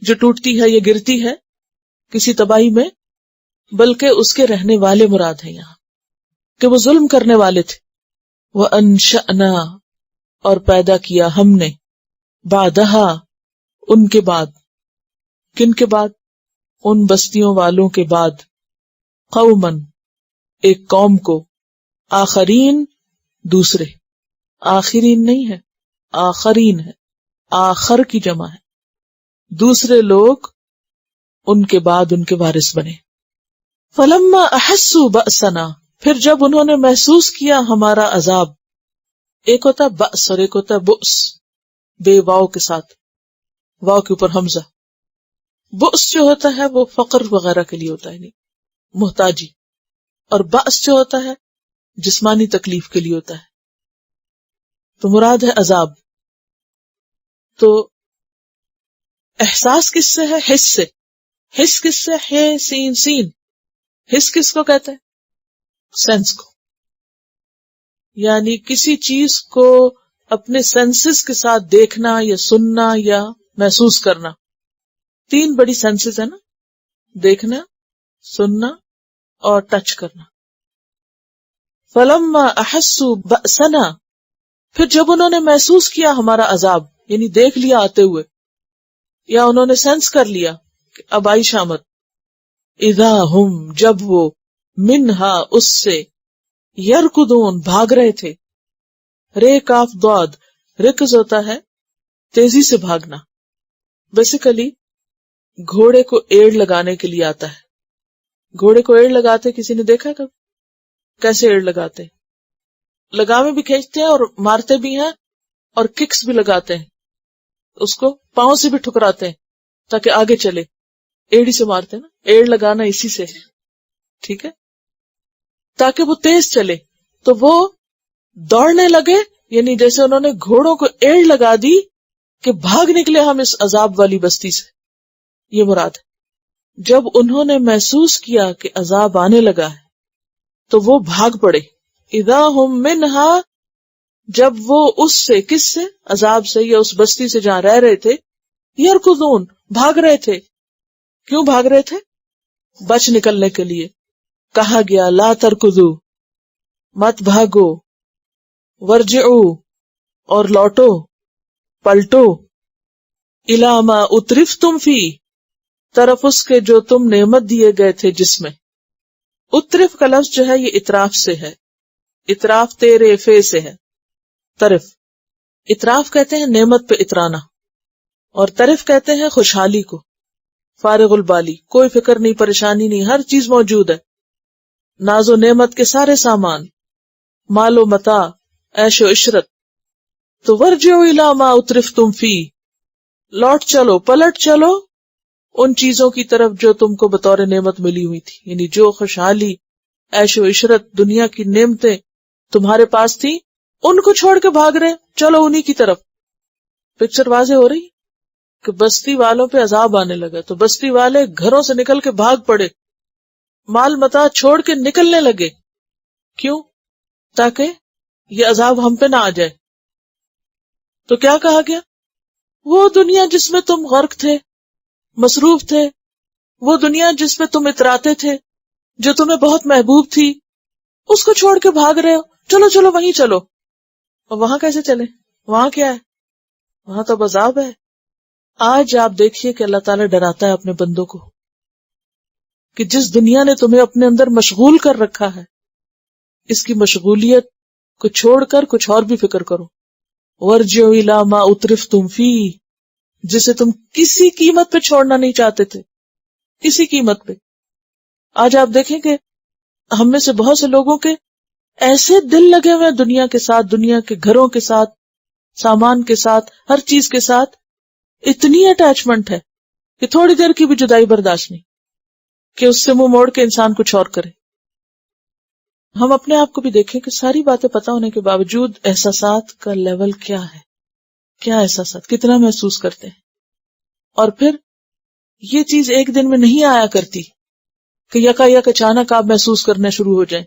جو ٹوٹتی ہے یا گرتی ہے کسی تباہی میں، بلکہ اس کے رہنے والے مراد ہیں یہاں، کہ وہ ظلم کرنے والے تھے. وَأَنشَأْنَا، اور پیدا کیا ہم نے، بعدہا، ان کے بعد. کن کے بعد؟ ان بستیوں والوں کے بعد. قومن، ایک قوم کو. آخرین، دوسرے. آخرین نہیں ہے، آخرین ہے، آخر کی جمع ہے. دوسرے لوگ ان کے بعد ان کے وارث بنے. فلما احسوا بأسنا، پھر جب انہوں نے محسوس کیا ہمارا عذاب. ایک ہوتا ہے بأس اور ایک ہوتا ہے بؤس، بے واو کے ساتھ، واو کے اوپر حمزہ. بؤس جو ہوتا ہے وہ فقر وغیرہ کے لیے ہوتا ہے، نہیں محتاجی. اور بأس جو ہوتا ہے جسمانی تکلیف کے لیے ہوتا ہے. تو مراد ہے عذاب. تو احساس کس سے ہے؟ حس سے. حس کس سے ہے؟ سین سین. حس کس کو کہتے ہیں؟ سینس کو. یعنی کسی چیز کو اپنے سینسز کے ساتھ دیکھنا یا سننا یا محسوس کرنا. تین بڑی سینسز ہے نا، دیکھنا، سننا اور ٹچ کرنا. فلما احسوا بأسنا، پھر جب انہوں نے محسوس کیا ہمارا عذاب، یعنی دیکھ لیا آتے ہوئے، یا انہوں نے سینس کر لیا کہ اب آئی شامت. اذا ہم، جب وہ، منہا، اس سے، یرکضون، بھاگ رہے تھے. رے کاف ضاد، رکض ہوتا ہے تیزی سے بھاگنا. بیسیکلی گھوڑے کو ایڑ لگانے کے لیے آتا ہے. گھوڑے کو ایڑ لگاتے کسی نے دیکھا کب؟ کیسے ایڑ لگاتے؟ لگامیں بھی کھینچتے ہیں اور مارتے بھی ہیں اور ککس بھی لگاتے ہیں، اس کو پاؤں سے بھی ٹھکراتے ہیں تاکہ آگے چلے. ایڑی سے مارتے ہیں نا، ایڑ لگانا اسی سے، ٹھیک ہے، تاکہ وہ تیز چلے. تو وہ دوڑنے لگے، یعنی جیسے انہوں نے گھوڑوں کو ایڑ لگا دی کہ بھاگ نکلے ہم اس عذاب والی بستی سے. یہ مراد ہے. جب انہوں نے محسوس کیا کہ عذاب آنے لگا ہے تو وہ بھاگ پڑے. اذا ہم منہا، جب وہ اس سے، کس سے، عذاب سے یا اس بستی سے جہاں رہ رہے تھے، یرکضون، بھاگ رہے تھے. کیوں بھاگ رہے تھے؟ بچ نکلنے کے لیے. کہا گیا لا ترکضو، مت بھاگو، ورجعو، اور لوٹو، پلٹو، الی ما اترفتم فی، طرف اس کے جو تم نعمت دیے گئے تھے جس میں. اترف کا لفظ جو ہے یہ اطراف سے ہے. اطراف تیرے فے سے ہے. طرف، اطراف کہتے ہیں نعمت پہ اترانا، اور طرف کہتے ہیں خوشحالی کو. فارغ البالی، کوئی فکر نہیں، پریشانی نہیں، ہر چیز موجود ہے. ناز و نعمت کے سارے سامان، مال و متاع، عیش و عشرت. تو ورجعوا الی ما اترفتم فی، لوٹ چلو، پلٹ چلو ان چیزوں کی طرف جو تم کو بطور نعمت ملی ہوئی تھی. یعنی جو خوشحالی، عیش و عشرت، دنیا کی نعمتیں تمہارے پاس تھی، ان کو چھوڑ کے بھاگ رہے، چلو انہی کی طرف. پکچر واضح ہو رہی کہ بستی والوں پہ عذاب آنے لگا تو بستی والے گھروں سے نکل کے بھاگ پڑے، مال متاع چھوڑ کے نکلنے لگے. کیوں؟ تاکہ یہ عذاب ہم پہ نہ آ جائے. تو کیا کہا گیا؟ وہ دنیا جس میں تم غرق تھے، مصروف تھے، وہ دنیا جس میں تم اتراتے تھے، جو تمہیں بہت محبوب تھی، اس کو چھوڑ کے بھاگ رہے ہو. چلو چلو وہیں چلو. اور وہاں کیسے چلے؟ وہاں کیا ہے؟ وہاں تو عذاب ہے. آج آپ دیکھیے کہ اللہ تعالیٰ ڈراتا ہے اپنے بندوں کو کہ جس دنیا نے تمہیں اپنے اندر مشغول کر رکھا ہے، اس کی مشغولیت کو چھوڑ کر کچھ اور بھی فکر کرو. وَارْجِعُوا إِلَىٰ مَا أُتْرِفْتُمْ فِيهِ، جسے تم کسی قیمت پہ چھوڑنا نہیں چاہتے تھے، کسی قیمت پہ. آج آپ دیکھیں کہ ہم میں سے بہت سے لوگوں کے ایسے دل لگے ہوئے دنیا کے ساتھ، دنیا کے گھروں کے ساتھ، سامان کے ساتھ، ہر چیز کے ساتھ اتنی اٹیچمنٹ ہے کہ تھوڑی دیر کی بھی جدائی برداشت نہیں، کہ اس سے منہ موڑ کے انسان کچھ اور کرے. ہم اپنے آپ کو بھی دیکھیں کہ ساری باتیں پتہ ہونے کے باوجود احساسات کا لیول کیا ہے، کیا احساسات، کتنا محسوس کرتے ہیں. اور پھر یہ چیز ایک دن میں نہیں آیا کرتی کہ یکا یک اچانک آپ محسوس کرنے شروع ہو جائیں.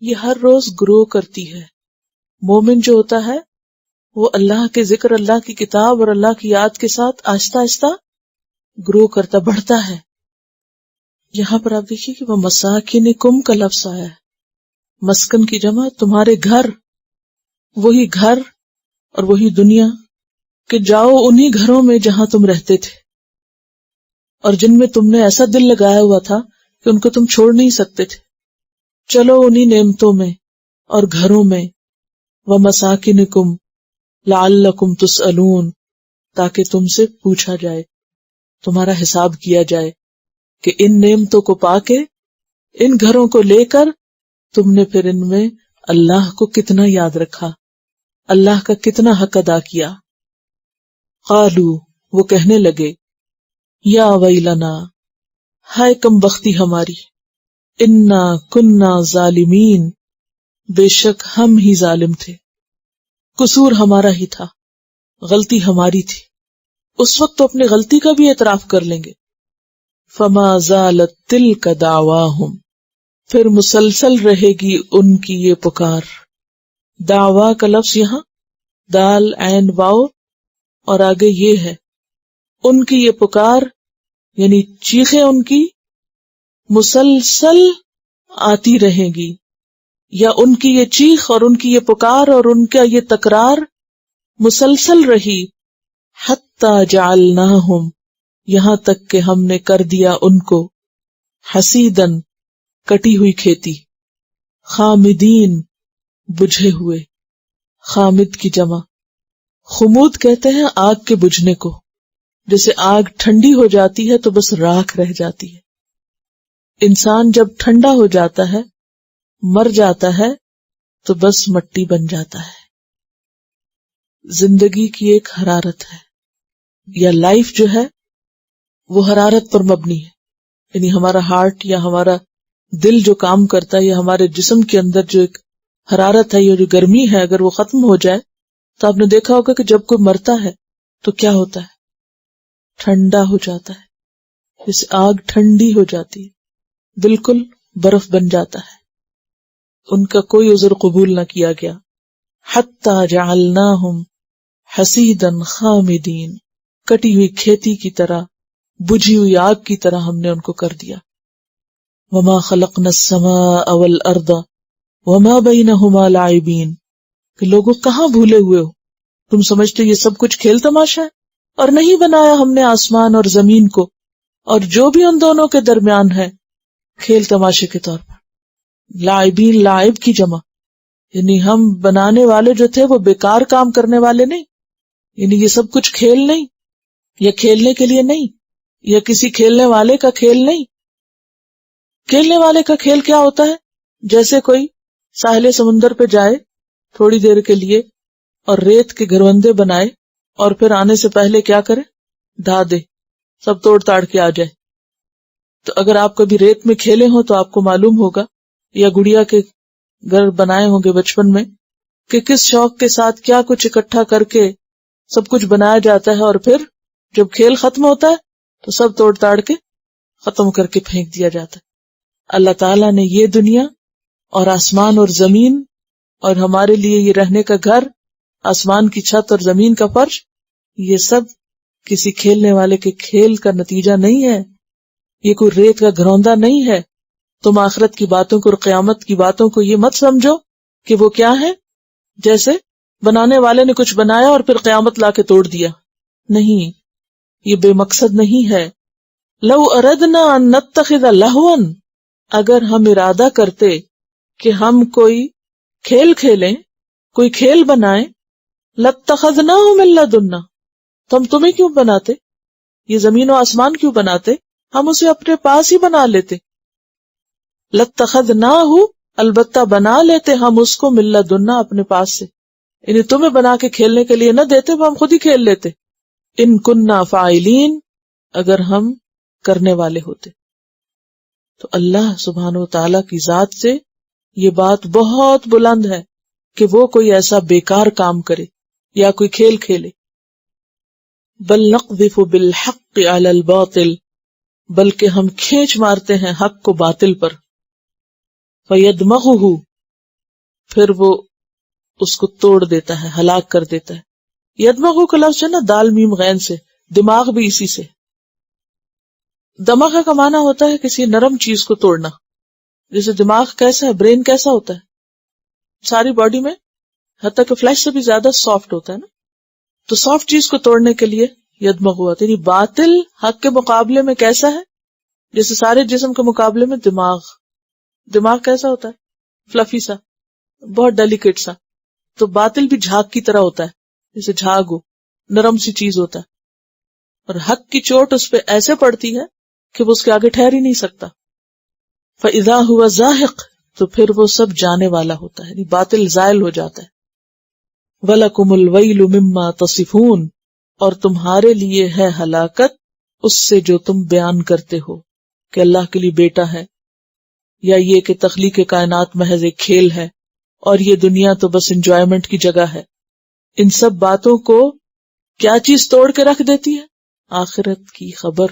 یہ ہر روز گرو کرتی ہے. مومن جو ہوتا ہے وہ اللہ کے ذکر، اللہ کی کتاب اور اللہ کی یاد کے ساتھ آہستہ آہستہ گرو کرتا، بڑھتا ہے. یہاں پر آپ دیکھیے کہ وہ مساکنکم کا لفظ آیا ہے. مسکن کی جمع تمہارے گھر، وہی گھر اور وہی دنیا کہ جاؤ انہی گھروں میں جہاں تم رہتے تھے اور جن میں تم نے ایسا دل لگایا ہوا تھا کہ ان کو تم چھوڑ نہیں سکتے تھے. چلو انہی نعمتوں میں اور گھروں میں. وَمَسَاكِنِكُمْ لَعَلَّكُمْ تُسْأَلُونَ، تاکہ تم سے پوچھا جائے، تمہارا حساب کیا جائے کہ ان نعمتوں کو پا کے، ان گھروں کو لے کر تم نے پھر ان میں اللہ کو کتنا یاد رکھا، اللہ کا کتنا حق ادا کیا. قالوا، وہ کہنے لگے، یا ویلنا، ہائے کم بختی ہماری، انا کننا ظالمین، بے شک ہم ہی ظالم تھے، قصور ہمارا ہی تھا، غلطی ہماری تھی. اس وقت تو اپنی غلطی کا بھی اعتراف کر لیں گے. فما زالت تلک دعواہم، پھر مسلسل رہے گی ان کی یہ پکار. دعوا کا لفظ یہاں دال عین واو اور آگے یہ ہے، ان کی یہ پکار یعنی چیخیں ان کی مسلسل آتی رہیں گی، یا ان کی یہ چیخ اور ان کی یہ پکار اور ان کا یہ تکرار مسلسل رہی. حتی جعلناہم، یہاں تک کہ ہم نے کر دیا ان کو حسیدن، کٹی ہوئی کھیتی، خامدین، بجھے ہوئے. خامد کی جمع خمود کہتے ہیں آگ کے بجھنے کو. جیسے آگ ٹھنڈی ہو جاتی ہے تو بس راکھ رہ جاتی ہے. انسان جب ٹھنڈا ہو جاتا ہے، مر جاتا ہے، تو بس مٹی بن جاتا ہے. زندگی کی ایک حرارت ہے، یا لائف جو ہے وہ حرارت پر مبنی ہے. یعنی ہمارا ہارٹ یا ہمارا دل جو کام کرتا ہے یا ہمارے جسم کے اندر جو ایک حرارت ہے یا جو گرمی ہے، اگر وہ ختم ہو جائے تو آپ نے دیکھا ہوگا کہ جب کوئی مرتا ہے تو کیا ہوتا ہے؟ ٹھنڈا ہو جاتا ہے، جیسے آگ ٹھنڈی ہو جاتی ہے، بالکل برف بن جاتا ہے. ان کا کوئی عذر قبول نہ کیا گیا. حتی جعلناہم حصیدا خامدین، کٹی ہوئی کھیتی کی طرح، بجھی ہوئی آگ کی طرح ہم نے ان کو کر دیا. وما خلقنا السماء والارض وما بینہما لاعبین، کہ لوگوں کہاں بھولے ہوئے ہو، تم سمجھتے یہ سب کچھ کھیل تماشا ہے؟ اور نہیں بنایا ہم نے آسمان اور زمین کو اور جو بھی ان دونوں کے درمیان ہے کھیل تماشے کے طور پر. لاعبین، لاعب کی جمع، یعنی ہم بنانے والے جو تھے وہ بیکار کام کرنے والے نہیں، یعنی یہ سب کچھ کھیل نہیں، یا کھیلنے کے لیے نہیں، یا کسی کھیلنے والے کا کھیل نہیں. کھیلنے والے کا کھیل کیا ہوتا ہے؟ جیسے کوئی ساحل سمندر پہ جائے تھوڑی دیر کے لیے اور ریت کے گھروندے بنائے اور پھر آنے سے پہلے کیا کرے؟ ڈھا دے، سب توڑ تاڑ کے آ جائے. تو اگر آپ کبھی ریت میں کھیلے ہوں تو آپ کو معلوم ہوگا، یا گڑیا کے گھر بنائے ہوں گے بچپن میں، کہ کس شوق کے ساتھ کیا کچھ اکٹھا کر کے سب کچھ بنایا جاتا ہے، اور پھر جب کھیل ختم ہوتا ہے تو سب توڑ تاڑ کے ختم کر کے پھینک دیا جاتا ہے. اللہ تعالیٰ نے یہ دنیا اور آسمان اور زمین اور ہمارے لیے یہ رہنے کا گھر، آسمان کی چھت اور زمین کا فرش، یہ سب کسی کھیلنے والے کے کھیل کا نتیجہ نہیں ہے، یہ کوئی ریت کا گھروندا نہیں ہے. تم آخرت کی باتوں کو اور قیامت کی باتوں کو یہ مت سمجھو کہ وہ کیا ہے، جیسے بنانے والے نے کچھ بنایا اور پھر قیامت لا کے توڑ دیا. نہیں، یہ بے مقصد نہیں ہے. لو اردنا ان نتخذ لہوا، اگر ہم ارادہ کرتے کہ ہم کوئی کھیل کھیلیں، کوئی کھیل بنائیں، لاتخذناہ من لدنا، تو ہم تمہیں کیوں بناتے؟ یہ زمین و آسمان کیوں بناتے؟ ہم اسے اپنے پاس ہی بنا لیتے. لاتخذناہ، البتہ بنا لیتے ہم اس کو، من لدنا، اپنے پاس سے، یعنی تمہیں بنا کے کھیلنے کے لیے نہ دیتے، وہ ہم خود ہی کھیل لیتے. ان کننا فاعلین، اگر ہم کرنے والے ہوتے. تو اللہ سبحانہ و تعالیٰ کی ذات سے یہ بات بہت بلند ہے کہ وہ کوئی ایسا بیکار کام کرے یا کوئی کھیل کھیلے. بل نقذف بالحق علی الباطل، بلکہ ہم کھینچ مارتے ہیں حق کو باطل پر. فیدمغہ، پھر وہ اس کو توڑ دیتا ہے، ہلاک کر دیتا ہے. یدمغہ کا لفظ ہے نا دال میم غین سے، دماغ بھی اسی سے. دماغ کا معنی ہوتا ہے کسی نرم چیز کو توڑنا. جیسے دماغ کیسا ہے، برین کیسا ہوتا ہے، ساری باڈی میں حتیٰ کہ فلیش سے بھی زیادہ سافٹ ہوتا ہے نا، تو سافٹ چیز کو توڑنے کے لیے یدمغ ہوا. یعنی باطل حق کے مقابلے میں کیسا ہے؟ جیسے سارے جسم کے مقابلے میں دماغ کیسا ہوتا ہے؟ فلفی سا، بہت ڈیلیکیٹ سا. تو باطل بھی جھاگ کی طرح ہوتا ہے، جیسے جھاگ ہو، نرم سی چیز ہوتا ہے، اور حق کی چوٹ اس پہ ایسے پڑتی ہے کہ وہ اس کے آگے ٹھہر ہی نہیں سکتا. فَإِذَا هُوَ زَاهِقٌ، تو پھر وہ سب جانے والا ہوتا ہے، یعنی باطل زائل ہو جاتا ہے. وَلَكُمُ الْوَيْلُ مِمَّا تَصِفُونَ، اور تمہارے لیے ہے ہلاکت اس سے جو تم بیان کرتے ہو کہ اللہ کے لیے بیٹا ہے، یا یہ کہ تخلیق کائنات محض ایک کھیل ہے اور یہ دنیا تو بس انجوائمنٹ کی جگہ ہے. ان سب باتوں کو کیا چیز توڑ کے رکھ دیتی ہے؟ آخرت کی خبر.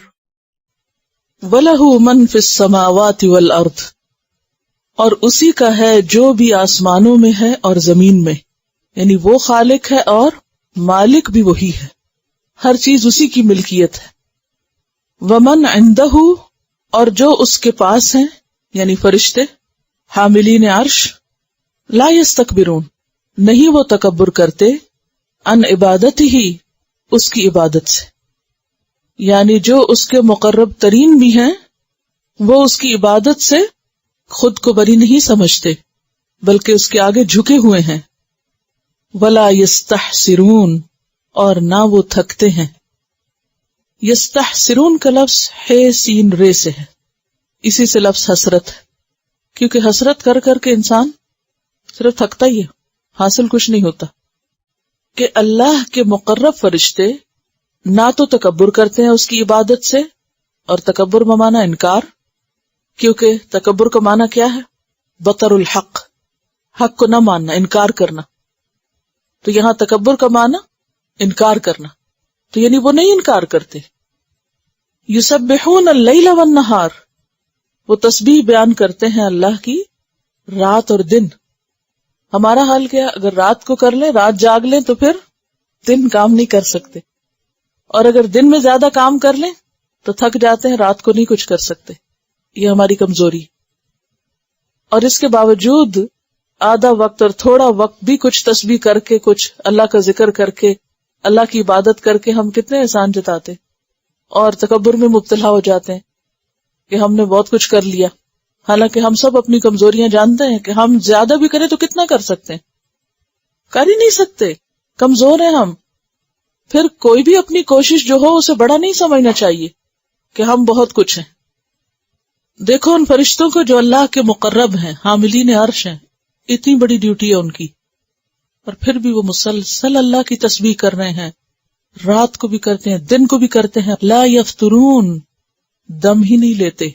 وَلَهُ مَن فِي السَّمَاوَاتِ وَالْأَرْضِ، اور اسی کا ہے جو بھی آسمانوں میں ہے اور زمین میں، یعنی وہ خالق ہے اور مالک بھی وہی ہے، ہر چیز اسی کی ملکیت ہے. وَمَن عِندَهُ، اور جو اس کے پاس ہیں یعنی فرشتے حاملین عرش، لا يستكبرون، نہیں وہ تکبر کرتے، عن عبادتہ، اس کی عبادت سے، یعنی جو اس کے مقرب ترین بھی ہیں وہ اس کی عبادت سے خود کو بری نہیں سمجھتے بلکہ اس کے آگے جھکے ہوئے ہیں. ولا یستحسرون، اور نہ وہ تھکتے ہیں. یستحسرون کا لفظ ہے سین رے سے ہے، اسی سے لفظ حسرت ہے، کیونکہ حسرت کر کر کے انسان صرف تھکتا ہی ہے، حاصل کچھ نہیں ہوتا. کہ اللہ کے مقرب فرشتے نہ تو تکبر کرتے ہیں اس کی عبادت سے، اور تکبر میں معنی انکار، کیونکہ تکبر کا معنی کیا ہے؟ بطر الحق، حق کو نہ ماننا، انکار کرنا. تو یہاں تکبر کا معنی انکار کرنا، تو یعنی وہ نہیں انکار کرتے. یسبحون اللیل والنہار، وہ تسبیح بیان کرتے ہیں اللہ کی رات اور دن. ہمارا حال کیا؟ اگر رات کو کر لیں، رات جاگ لیں، تو پھر دن کام نہیں کر سکتے، اور اگر دن میں زیادہ کام کر لیں تو تھک جاتے ہیں، رات کو نہیں کچھ کر سکتے. یہ ہماری کمزوری. اور اس کے باوجود آدھا وقت اور تھوڑا وقت بھی کچھ تسبیح کر کے، کچھ اللہ کا ذکر کر کے، اللہ کی عبادت کر کے ہم کتنے احسان جتاتے، اور تکبر میں مبتلا ہو جاتے ہیں کہ ہم نے بہت کچھ کر لیا. حالانکہ ہم سب اپنی کمزوریاں جانتے ہیں کہ ہم زیادہ بھی کریں تو کتنا کر سکتے ہیں، کر ہی نہیں سکتے، کمزور ہیں ہم. پھر کوئی بھی اپنی کوشش جو ہو اسے بڑا نہیں سمجھنا چاہیے کہ ہم بہت کچھ ہیں. دیکھو ان فرشتوں کو جو اللہ کے مقرب ہیں، حاملین عرش ہیں، اتنی بڑی ڈیوٹی ہے ان کی، اور پھر بھی وہ مسلسل اللہ کی تسبیح کر رہے ہیں. رات کو بھی کرتے ہیں، دن کو بھی کرتے ہیں. لا یفترون، دم ہی نہیں لیتے.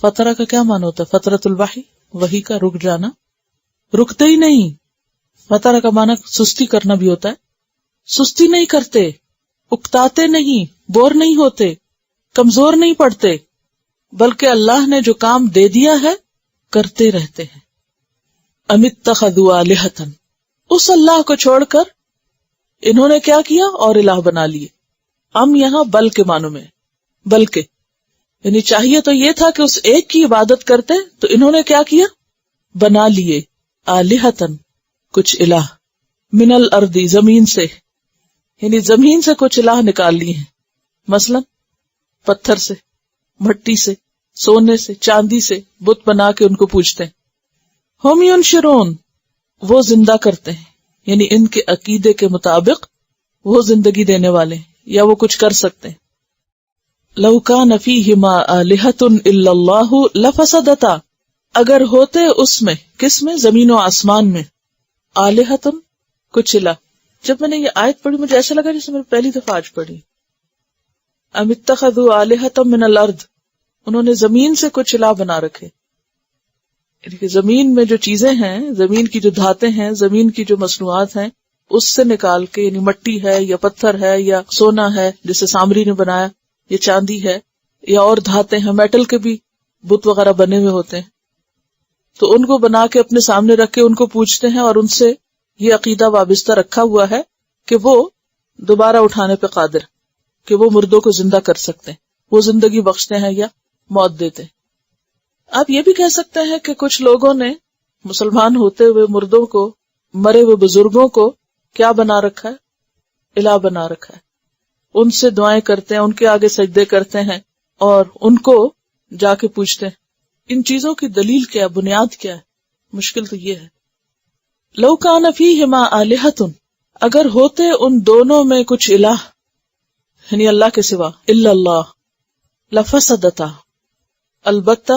فترہ کا کیا معنی ہوتا ہے؟ فترۃ الوحی، وحی کا رک جانا، رکتے ہی نہیں. فترہ کا معنی سستی کرنا بھی ہوتا ہے. سستی نہیں کرتے، اکتاتے نہیں، بور نہیں ہوتے، کمزور نہیں پڑتے، بلکہ اللہ نے جو کام دے دیا ہے کرتے رہتے ہیں. ام اتخذوا آلہۃ، اس اللہ کو چھوڑ کر انہوں نے کیا کیا؟ اور الہ بنا لیے. ام یہاں بل کے معنوں میں، بلکہ یعنی چاہیے تو یہ تھا کہ اس ایک کی عبادت کرتے، تو انہوں نے کیا کیا؟ بنا لیے آلہۃ، کچھ الہ، من الارض، زمین سے، یعنی زمین سے کچھ الہ نکال لیے ہیں. مثلا پتھر سے، مٹی سے، سونے سے، چاندی سے بت بنا کے ان کو پوجتے ہیں. ہم ینشرون، وہ زندہ کرتے ہیں، یعنی ان کے عقیدے کے مطابق وہ زندگی دینے والے ہیں، یا وہ کچھ کر سکتے ہیں. لو کان فیہما آلہۃ الا اللہ لفسدتا، اگر ہوتے اس میں، کس میں؟ زمین و آسمان میں، آلہۃ، کچھ الہ. جب میں نے یہ آیت پڑھی مجھے ایسا لگا جیسے میں نے پہلی دفعہ آج پڑھی. ام اتخذوا آلہۃ من الارض، انہوں نے زمین سے کچھ الہ بنا رکھے. یعنی کہ زمین میں جو چیزیں ہیں، زمین کی جو دھاتیں ہیں، زمین کی جو مصنوعات ہیں، اس سے نکال کے، یعنی مٹی ہے یا پتھر ہے یا سونا ہے جسے سامری نے بنایا، یا چاندی ہے یا اور دھاتیں ہیں، میٹل کے بھی بت وغیرہ بنے ہوئے ہوتے ہیں، تو ان کو بنا کے اپنے سامنے رکھ کے ان کو پوجتے ہیں، اور ان سے یہ عقیدہ وابستہ رکھا ہوا ہے کہ وہ دوبارہ اٹھانے پہ قادر، کہ وہ مردوں کو زندہ کر سکتے ہیں، وہ زندگی بخشتے ہیں یا موت دیتے ہیں. آپ یہ بھی کہہ سکتے ہیں کہ کچھ لوگوں نے مسلمان ہوتے ہوئے مردوں کو، مرے ہوئے بزرگوں کو کیا بنا رکھا ہے؟ الہ بنا رکھا ہے. ان سے دعائیں کرتے ہیں، ان کے آگے سجدے کرتے ہیں، اور ان کو جا کے پوچھتے ہیں. ان چیزوں کی دلیل کیا ہے؟ بنیاد کیا ہے؟ مشکل تو یہ ہے. لو کان فیہما آلہۃ، اگر ہوتے ان دونوں میں کچھ الہ، یعنی اللہ کے سوا، الا اللہ، لفسدتا، البتہ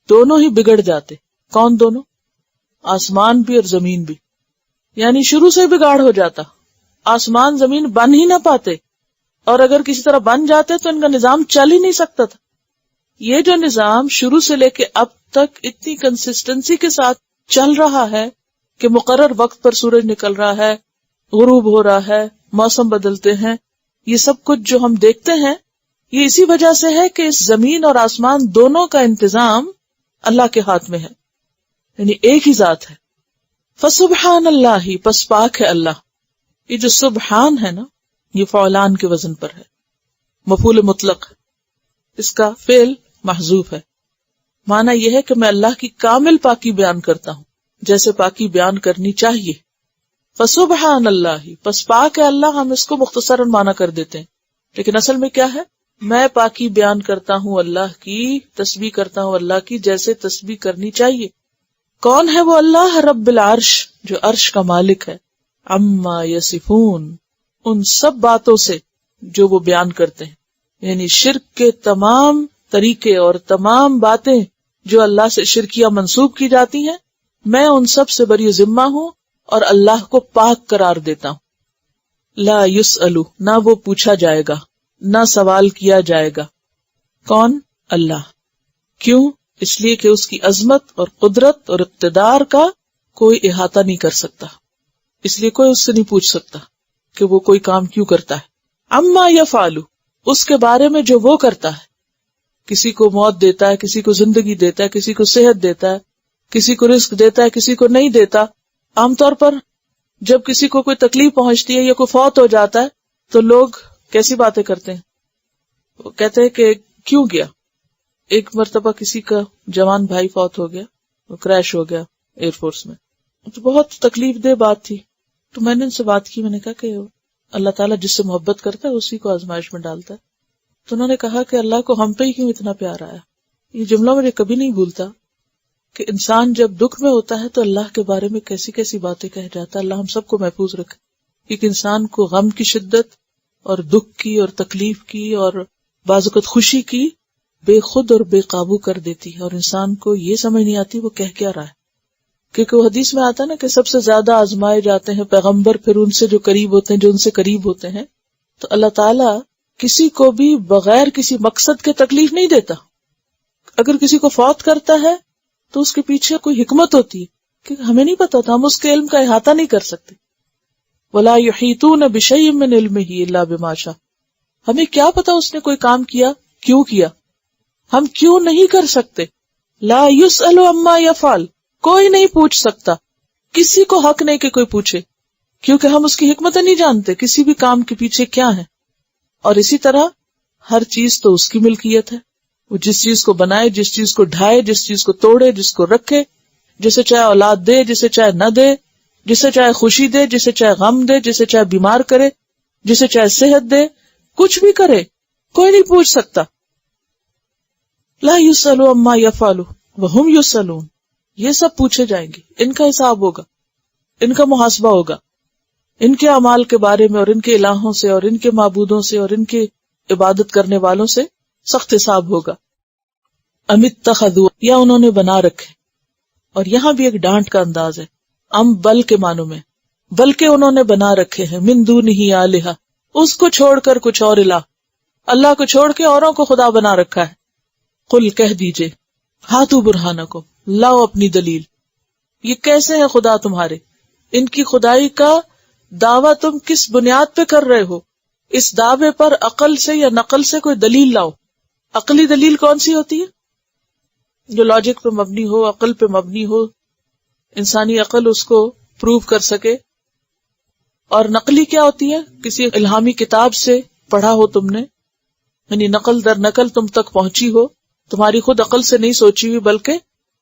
دونوں ہی بگڑ جاتے. کون دونوں؟ آسمان بھی اور زمین بھی. یعنی شروع سے بگاڑ ہو جاتا، آسمان زمین بن ہی نہ پاتے، اور اگر کسی طرح بن جاتے تو ان کا نظام چل ہی نہیں سکتا تھا. یہ جو نظام شروع سے لے کے اب تک اتنی کنسسٹنسی کے ساتھ چل رہا ہے کہ مقرر وقت پر سورج نکل رہا ہے، غروب ہو رہا ہے، موسم بدلتے ہیں، یہ سب کچھ جو ہم دیکھتے ہیں، یہ اسی وجہ سے ہے کہ اس زمین اور آسمان دونوں کا انتظام اللہ کے ہاتھ میں ہے، یعنی ایک ہی ذات ہے. فسبحان اللہ، پس پاک ہے اللہ. یہ جو سبحان ہے نا، یہ فعلان کے وزن پر ہے، مفعول مطلق، اس کا فعل محذوف ہے. معنی یہ ہے کہ میں اللہ کی کامل پاکی بیان کرتا ہوں جیسے پاکی بیان کرنی چاہیے. فسبحان اللہ، پس پاک ہے اللہ، ہم اس کو مختصراً معنی کر دیتے ہیں، لیکن اصل میں کیا ہے؟ میں پاکی بیان کرتا ہوں اللہ کی، تسبیح کرتا ہوں اللہ کی جیسے تسبیح کرنی چاہیے. کون ہے وہ اللہ؟ رب العرش، جو عرش کا مالک ہے. عما یصفون، ان سب باتوں سے جو وہ بیان کرتے ہیں، یعنی شرک کے تمام طریقے اور تمام باتیں جو اللہ سے شرکیہ منسوب کی جاتی ہیں، میں ان سب سے بری ذمہ ہوں، اور اللہ کو پاک قرار دیتا ہوں. لا یسأل، نہ وہ پوچھا جائے گا، نہ سوال کیا جائے گا. کون؟ اللہ. کیوں؟ اس لیے کہ اس کی عظمت اور قدرت اور اقتدار کا کوئی احاطہ نہیں کر سکتا، اس لیے کوئی اس سے نہیں پوچھ سکتا کہ وہ کوئی کام کیوں کرتا ہے. اما یفعل، اس کے بارے میں جو وہ کرتا ہے. کسی کو موت دیتا ہے، کسی کو زندگی دیتا ہے، کسی کو صحت دیتا ہے، کسی کو رزق دیتا ہے، کسی کو نہیں دیتا. عام طور پر جب کسی کو کوئی تکلیف پہنچتی ہے یا کوئی فوت ہو جاتا ہے تو لوگ کیسی باتیں کرتے ہیں؟ وہ کہتے ہیں کہ کیوں گیا. ایک مرتبہ کسی کا جوان بھائی فوت ہو گیا، وہ کریش ہو گیا ایئر فورس میں، تو بہت تکلیف دہ بات تھی. تو میں نے ان سے بات کی، میں نے کہا کہ اللہ تعالیٰ جس سے محبت کرتا ہے اسی کو آزمائش میں ڈالتا ہے. تو انہوں نے کہا کہ اللہ کو ہم پہ ہی کیوں اتنا پیار آیا. یہ جملہ مجھے کبھی نہیں بھولتا کہ انسان جب دکھ میں ہوتا ہے تو اللہ کے بارے میں کیسی کیسی باتیں کہہ جاتا ہے. اللہ ہم سب کو محفوظ رکھے. ایک انسان کو غم کی شدت اور دکھ کی اور تکلیف کی اور بعض اوقات خوشی کی بے خود اور بے قابو کر دیتی ہے، اور انسان کو یہ سمجھ نہیں آتی وہ کہہ کیا رہا ہے. کیونکہ وہ حدیث میں آتا ہے نا کہ سب سے زیادہ آزمائے جاتے ہیں پیغمبر، پھر ان سے جو قریب ہوتے ہیں، جو ان سے قریب ہوتے ہیں. تو اللہ تعالیٰ کسی کو بھی بغیر کسی مقصد کے تکلیف نہیں دیتا. اگر کسی کو فوت کرتا ہے تو اس کے پیچھے کوئی حکمت ہوتی ہے کہ ہمیں نہیں پتا تھا، ہم اس کے علم کا احاطہ نہیں کر سکتے. وَلَا يُحِيطُونَ بِشَيْءٍ مِّنْ عِلْمِهِ إِلَّا بِمَا شَاءَ. ہمیں کیا پتا اس نے کوئی کام کیا، کیوں کیا، ہم کیوں نہیں کر سکتے. لا يُسْأَلُ عَمَّا يَفْعَلُ، کوئی نہیں پوچھ سکتا، کسی کو حق نہیں کہ کوئی پوچھے، کیونکہ ہم اس کی حکمتیں نہیں جانتے کسی بھی کام کے پیچھے کیا ہے. اور اسی طرح ہر چیز تو اس کی ملکیت ہے. وہ جس چیز کو بنائے، جس چیز کو ڈھائے، جس چیز کو توڑے، جس کو رکھے، جسے چاہے اولاد دے، جسے چاہے نہ دے، جسے چاہے خوشی دے، جسے چاہے غم دے، جسے چاہے بیمار کرے، جسے چاہے صحت دے، کچھ بھی کرے، کوئی نہیں پوچھ سکتا. لا یسأل عما یفعل وہم یسألون. یہ سب پوچھے جائیں گے، ان کا حساب ہوگا، ان کا محاسبہ ہوگا، ان کے اعمال کے بارے میں اور ان کے الہوں سے اور ان کے معبودوں سے اور ان کے عبادت کرنے والوں سے سخت حساب ہوگا. ام اتخذوا، یا انہوں نے بنا رکھے. اور یہاں بھی ایک ڈانٹ کا انداز ہے. ام بل کے معنوں میں، بلکہ انہوں نے بنا رکھے ہیں من دونہ آلہہ، اس کو چھوڑ کر کچھ اور الہ، اللہ کو چھوڑ کے اوروں کو خدا بنا رکھا ہے. قل کہہ دیجئے، ہاتھو برہانکم، لاؤ اپنی دلیل. یہ کیسے ہیں خدا تمہارے؟ ان کی خدائی کا دعویٰ تم کس بنیاد پہ کر رہے ہو؟ اس دعوے پر عقل سے یا نقل سے کوئی دلیل لاؤ. عقلی دلیل کون سی ہوتی ہے؟ جو لاجک پہ مبنی ہو، عقل پہ مبنی ہو، انسانی عقل اس کو پروو کر سکے. اور نقلی کیا ہوتی ہے؟ کسی الہامی کتاب سے پڑھا ہو تم نے، یعنی نقل در نقل تم تک پہنچی ہو، تمہاری خود عقل سے نہیں سوچی ہوئی بلکہ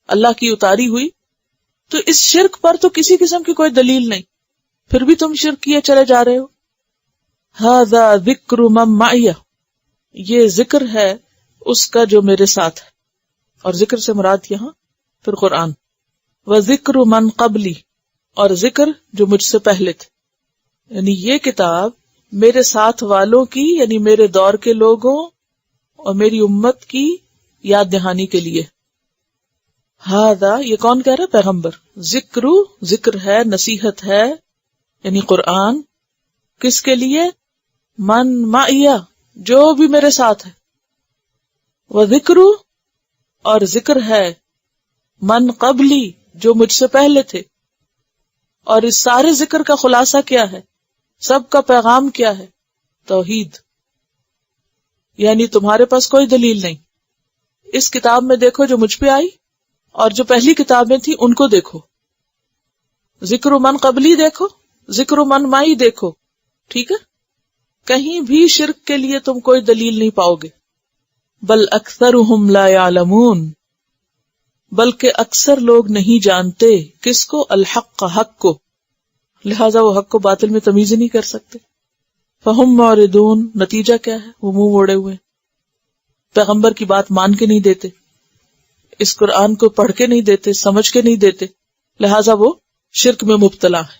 اللہ کی اتاری ہوئی. تو اس شرک پر تو کسی قسم کی کوئی دلیل نہیں، پھر بھی تم شرک کیے چلے جا رہے ہو. ھذا ذکر من معی، یہ ذکر ہے اس کا جو میرے ساتھ ہے. اور ذکر سے مراد یہاں پھر قرآن. وذکر من قبلی، اور ذکر جو مجھ سے پہلے تھے، یعنی یہ کتاب میرے ساتھ والوں کی، یعنی میرے دور کے لوگوں اور میری امت کی یاد دہانی کے لیے. ھذا، یہ کون کہہ رہا ہے؟ پیغمبر. ذکر ہے، نصیحت ہے، یعنی قرآن کس کے لیے؟ من معیہ، جو بھی میرے ساتھ ہے. وذکر، اور ذکر ہے من قبلی، جو مجھ سے پہلے تھے. اور اس سارے ذکر کا خلاصہ کیا ہے؟ سب کا پیغام کیا ہے؟ توحید. یعنی تمہارے پاس کوئی دلیل نہیں. اس کتاب میں دیکھو جو مجھ پہ آئی، اور جو پہلی کتابیں تھی ان کو دیکھو. ذکر من قبلی دیکھو، ذکر من معی دیکھو، ٹھیک ہے؟ کہیں بھی شرک کے لیے تم کوئی دلیل نہیں پاؤ گے. بل اکثرہم لا یعلمون، بلکہ اکثر لوگ نہیں جانتے کس کو؟ الحق، حق کو. لہذا وہ حق کو باطل میں تمیز ہی نہیں کر سکتے. فہم معرضون، نتیجہ کیا ہے؟ وہ منہ موڑے ہوئے، پیغمبر کی بات مان کے نہیں دیتے، اس قرآن کو پڑھ کے نہیں دیتے، سمجھ کے نہیں دیتے، لہذا وہ شرک میں مبتلا ہے.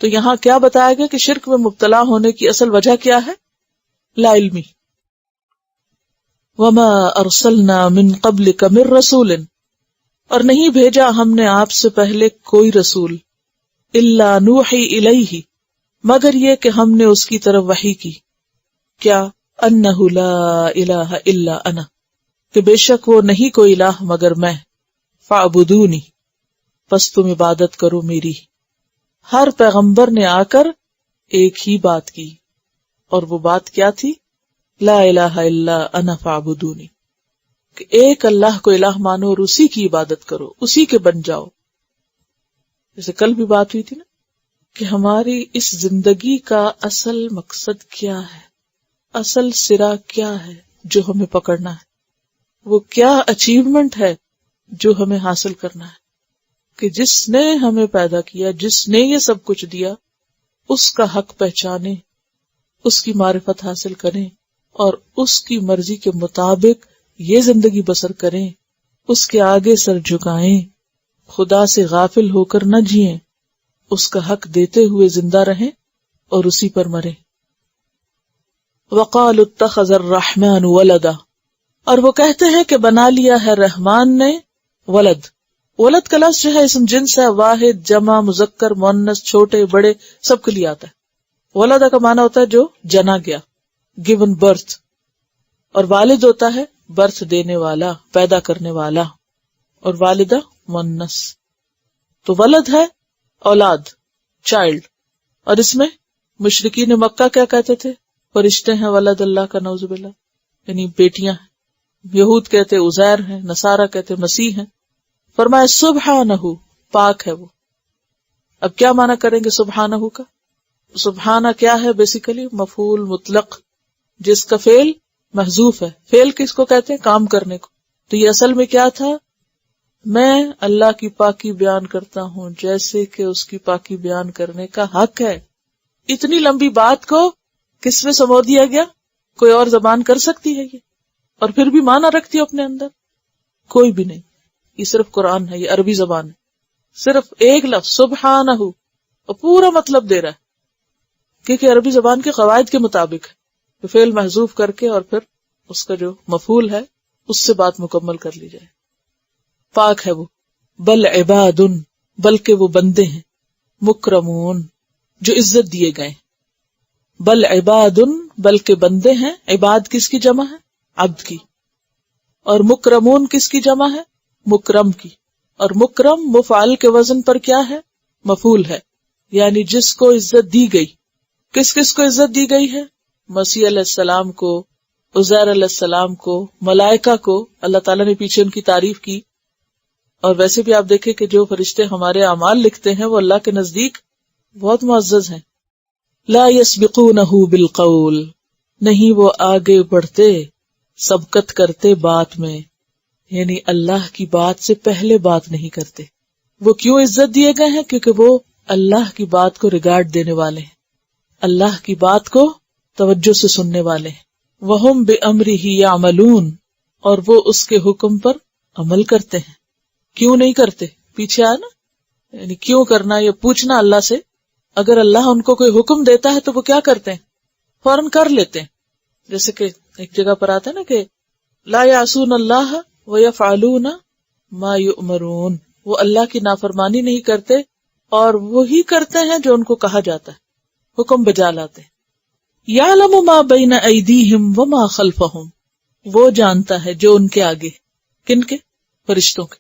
تو یہاں کیا بتایا گیا کہ شرک میں مبتلا ہونے کی اصل وجہ کیا ہے؟ لا علمی. وما ارسلنا من قبلک من رسول، اور نہیں بھیجا ہم نے آپ سے پہلے کوئی رسول. الا نوحی الیہ، مگر یہ کہ ہم نے اس کی طرف وحی کی، کیا؟ انہ لا الہ الا انا، کہ بے شک وہ نہیں کوئی الہ مگر میں، فاعبدونی، پس تم عبادت کرو میری۔ ہر پیغمبر نے آ کر ایک ہی بات کی، اور وہ بات کیا تھی؟ لا الہ الا انا فاعبدونی، کہ ایک اللہ کو الہ مانو اور اسی کی عبادت کرو، اسی کے بن جاؤ۔ جیسے کل بھی بات ہوئی تھی نا کہ ہماری اس زندگی کا اصل مقصد کیا ہے، اصل سرا کیا ہے جو ہمیں پکڑنا ہے، وہ کیا اچیومنٹ ہے جو ہمیں حاصل کرنا ہے، کہ جس نے ہمیں پیدا کیا، جس نے یہ سب کچھ دیا، اس کا حق پہچانے، اس کی معرفت حاصل کریں اور اس کی مرضی کے مطابق یہ زندگی بسر کریں، اس کے آگے سر جھکائیں، خدا سے غافل ہو کر نہ جئیں، اس کا حق دیتے ہوئے زندہ رہیں اور اسی پر مریں۔ وقالوا اتخذ الرحمن ولدا، اور وہ کہتے ہیں کہ بنا لیا ہے رحمان نے ولد۔ ولد کا لفظ جو ہے اسم جنس ہے، واحد، جمع، مذکر، مؤنث، چھوٹے بڑے سب کے لیے آتا ہے۔ ولد کا معنی ہوتا ہے جو جنا گیا، given birth، اور والد ہوتا ہے برتھ دینے والا، پیدا کرنے والا، اور والدہ مؤنث۔ تو ولد ہے اولاد، چائلڈ، اور اس میں مشرکین مکہ کیا کہتے تھے؟ فرشتے ہیں ولد اللہ کا، نعوذ باللہ، یعنی بیٹیاں ہیں۔ یہود کہتے عزیر ہیں، نصارہ کہتے مسیح ہیں۔ فرمایا سبحانہ، پاک ہے وہ۔ اب کیا معنی کریں گے سبحانہ کا؟ سبحانہ کیا ہے؟ بیسیکلی مفعول مطلق، جس کا فعل محذوف ہے۔ فعل کس کو کہتے ہیں؟ کام کرنے کو۔ تو یہ اصل میں کیا تھا؟ میں اللہ کی پاکی بیان کرتا ہوں جیسے کہ اس کی پاکی بیان کرنے کا حق ہے۔ اتنی لمبی بات کو کس میں سمو دیا گیا؟ کوئی اور زبان کر سکتی ہے یہ؟ اور پھر بھی معنی رکھتی ہے اپنے اندر؟ کوئی بھی نہیں۔ یہ صرف قرآن ہے، یہ عربی زبان ہے۔ صرف ایک لفظ سبحانہ اور پورا مطلب دے رہا ہے، کیونکہ عربی زبان کے قواعد کے مطابق ہے، فعل محذوف کر کے اور پھر اس کا جو مفعول ہے اس سے بات مکمل کر لی جائے۔ پاک ہے وہ، بل عباد، بلکہ وہ بندے ہیں، مکرمون، جو عزت دیے گئے۔ بل عباد، بلکہ بندے ہیں۔ عباد کس کی جمع ہے؟ عبد کی۔ اور مکرمون کس کی جمع ہے؟ مکرم کی۔ اور مکرم مفعول کے وزن پر کیا ہے؟ مفعول ہے، یعنی جس کو عزت دی گئی۔ کس کس کو عزت دی گئی ہے؟ مسیح علیہ السلام کو، عزیر علیہ السلام کو، ملائکہ کو۔ اللہ تعالیٰ نے پیچھے ان کی تعریف کی۔ اور ویسے بھی آپ دیکھیں کہ جو فرشتے ہمارے اعمال لکھتے ہیں وہ اللہ کے نزدیک بہت معزز ہیں۔ لا یسبقونہ بالقول، نہیں وہ آگے بڑھتے، سبقت کرتے بات میں، یعنی اللہ کی بات سے پہلے بات نہیں کرتے۔ وہ کیوں عزت دیے گئے ہیں؟ کیونکہ وہ اللہ کی بات کو ریگارڈ دینے والے ہیں، اللہ کی بات کو توجہ سے سننے والے ہیں۔ وَهُمْ بِأَمْرِهِ يَعْمَلُونَ، اور وہ اس کے حکم پر عمل کرتے ہیں۔ کیوں نہیں کرتے؟ پیچھے آیا نا، یعنی کیوں کرنا، یہ پوچھنا اللہ سے۔ اگر اللہ ان کو کوئی حکم دیتا ہے تو وہ کیا کرتے ہیں؟ فوراً کر لیتے ہیں۔ جیسے کہ ایک جگہ پر آتا ہے نا کہ لا یعصون اللہ ویفعلون ما یؤمرون، وہ اللہ کی نافرمانی نہیں کرتے اور وہی کرتے ہیں جو ان کو کہا جاتا ہے، حکم بجا لاتے ہیں۔ یعلم ما بین ایدیہم وما خلفہم، وہ جانتا ہے جو ان کے آگے، کن کے؟ فرشتوں کے،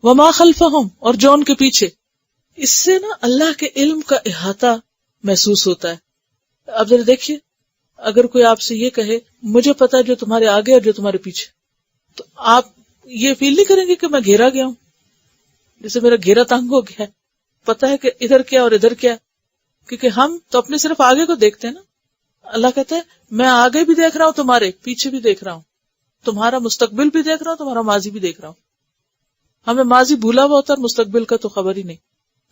وما خلفہم، اور جو ان کے پیچھے۔ اس سے نا اللہ کے علم کا احاطہ محسوس ہوتا ہے۔ اب ذرا دیکھیے، اگر کوئی آپ سے یہ کہے مجھے پتا ہے جو تمہارے آگے اور جو تمہارے پیچھے، تو آپ یہ فیل نہیں کریں گے کہ میں گھیرا گیا ہوں، جیسے میرا گھیرا تنگ ہو گیا ہے، پتا ہے کہ ادھر کیا اور ادھر کیا، کیونکہ ہم تو اپنے صرف آگے کو دیکھتے ہیں نا۔ اللہ کہتا ہے میں آگے بھی دیکھ رہا ہوں، تمہارے پیچھے بھی دیکھ رہا ہوں، تمہارا مستقبل بھی دیکھ رہا ہوں، تمہارا ماضی بھی دیکھ رہا ہوں۔ ہمیں ماضی بھولا ہوا ہوتا ہے اور مستقبل کا تو خبر ہی نہیں،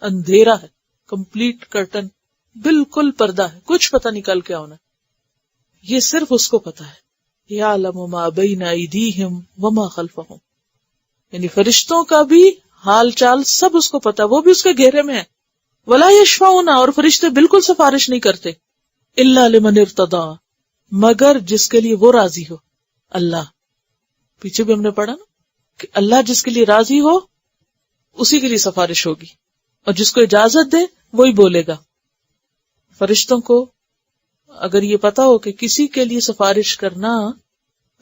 اندھیرا ہے، کمپلیٹ کرٹن، بالکل پردہ ہے، کچھ پتہ نہیں کل کیا ہونا ہے۔ یہ صرف اس کو پتا ہے۔ یعلم ما بین ایدیہم وما خلفہم، یعنی فرشتوں کا بھی حال چال سب اس کو پتا، وہ بھی اس کے گھیرے میں ہے۔ ولا یشفعون، اور فرشتے بالکل سفارش نہیں کرتے، الا لمن ارتضی، مگر جس کے لیے وہ راضی ہو۔ اللہ، پیچھے بھی ہم نے پڑھا نا کہ اللہ جس کے لیے راضی ہو اسی کے لیے سفارش ہوگی، اور جس کو اجازت دے وہی بولے گا. فرشتوں کو اگر یہ پتا ہو کہ کسی کے لیے سفارش کرنا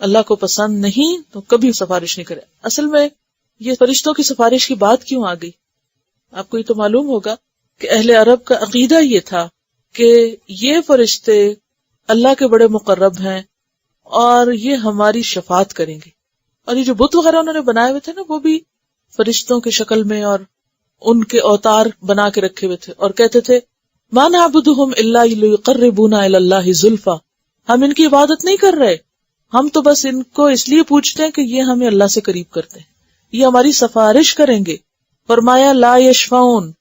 اللہ کو پسند نہیں تو کبھی سفارش نہیں کرے. اصل میں یہ فرشتوں کی سفارش کی بات کیوں آ گئی؟ آپ کو یہ تو معلوم ہوگا کہ اہل عرب کا عقیدہ یہ تھا کہ یہ فرشتے اللہ کے بڑے مقرب ہیں اور یہ ہماری شفاعت کریں گے. اور یہ جو بت وغیرہ انہوں نے بنائے ہوئے تھے نا، وہ بھی فرشتوں کی شکل میں اور ان کے اوتار بنا کے رکھے ہوئے تھے، اور کہتے تھے ما نعبدہم الا لیقربونا الی اللہ زلفی، ہم ان کی عبادت نہیں کر رہے، ہم تو بس ان کو اس لیے پوچھتے ہیں کہ یہ ہمیں اللہ سے قریب کرتے ہیں، یہ ہماری سفارش کریں گے. فرمایا لا یشفعون،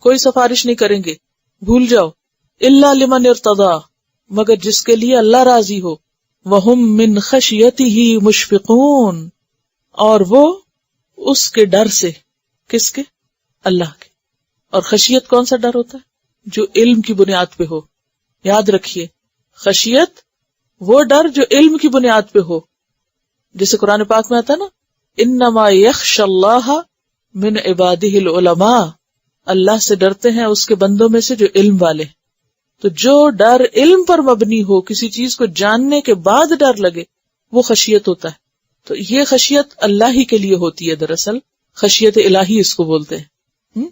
کوئی سفارش نہیں کریں گے، بھول جاؤ. الا لمن ارتضی، مگر جس کے لیے اللہ راضی ہو. وہم من خشیتہ مشفقون، اور وہ اس کے ڈر سے، کس کے؟ اللہ کے. اور خشیت کون سا ڈر ہوتا ہے؟ جو علم کی بنیاد پہ ہو. یاد رکھیے، خشیت وہ ڈر جو علم کی بنیاد پہ ہو. جیسے قرآن پاک میں آتا ہے نا، انما یخشی اللہ من عبادہ العلماء، اللہ سے ڈرتے ہیں اس کے بندوں میں سے جو علم والے ہیں. تو جو ڈر علم پر مبنی ہو، کسی چیز کو جاننے کے بعد ڈر لگے، وہ خشیت ہوتا ہے. تو یہ خشیت اللہ ہی کے لیے ہوتی ہے. دراصل خشیت الہی اس کو بولتے ہیں،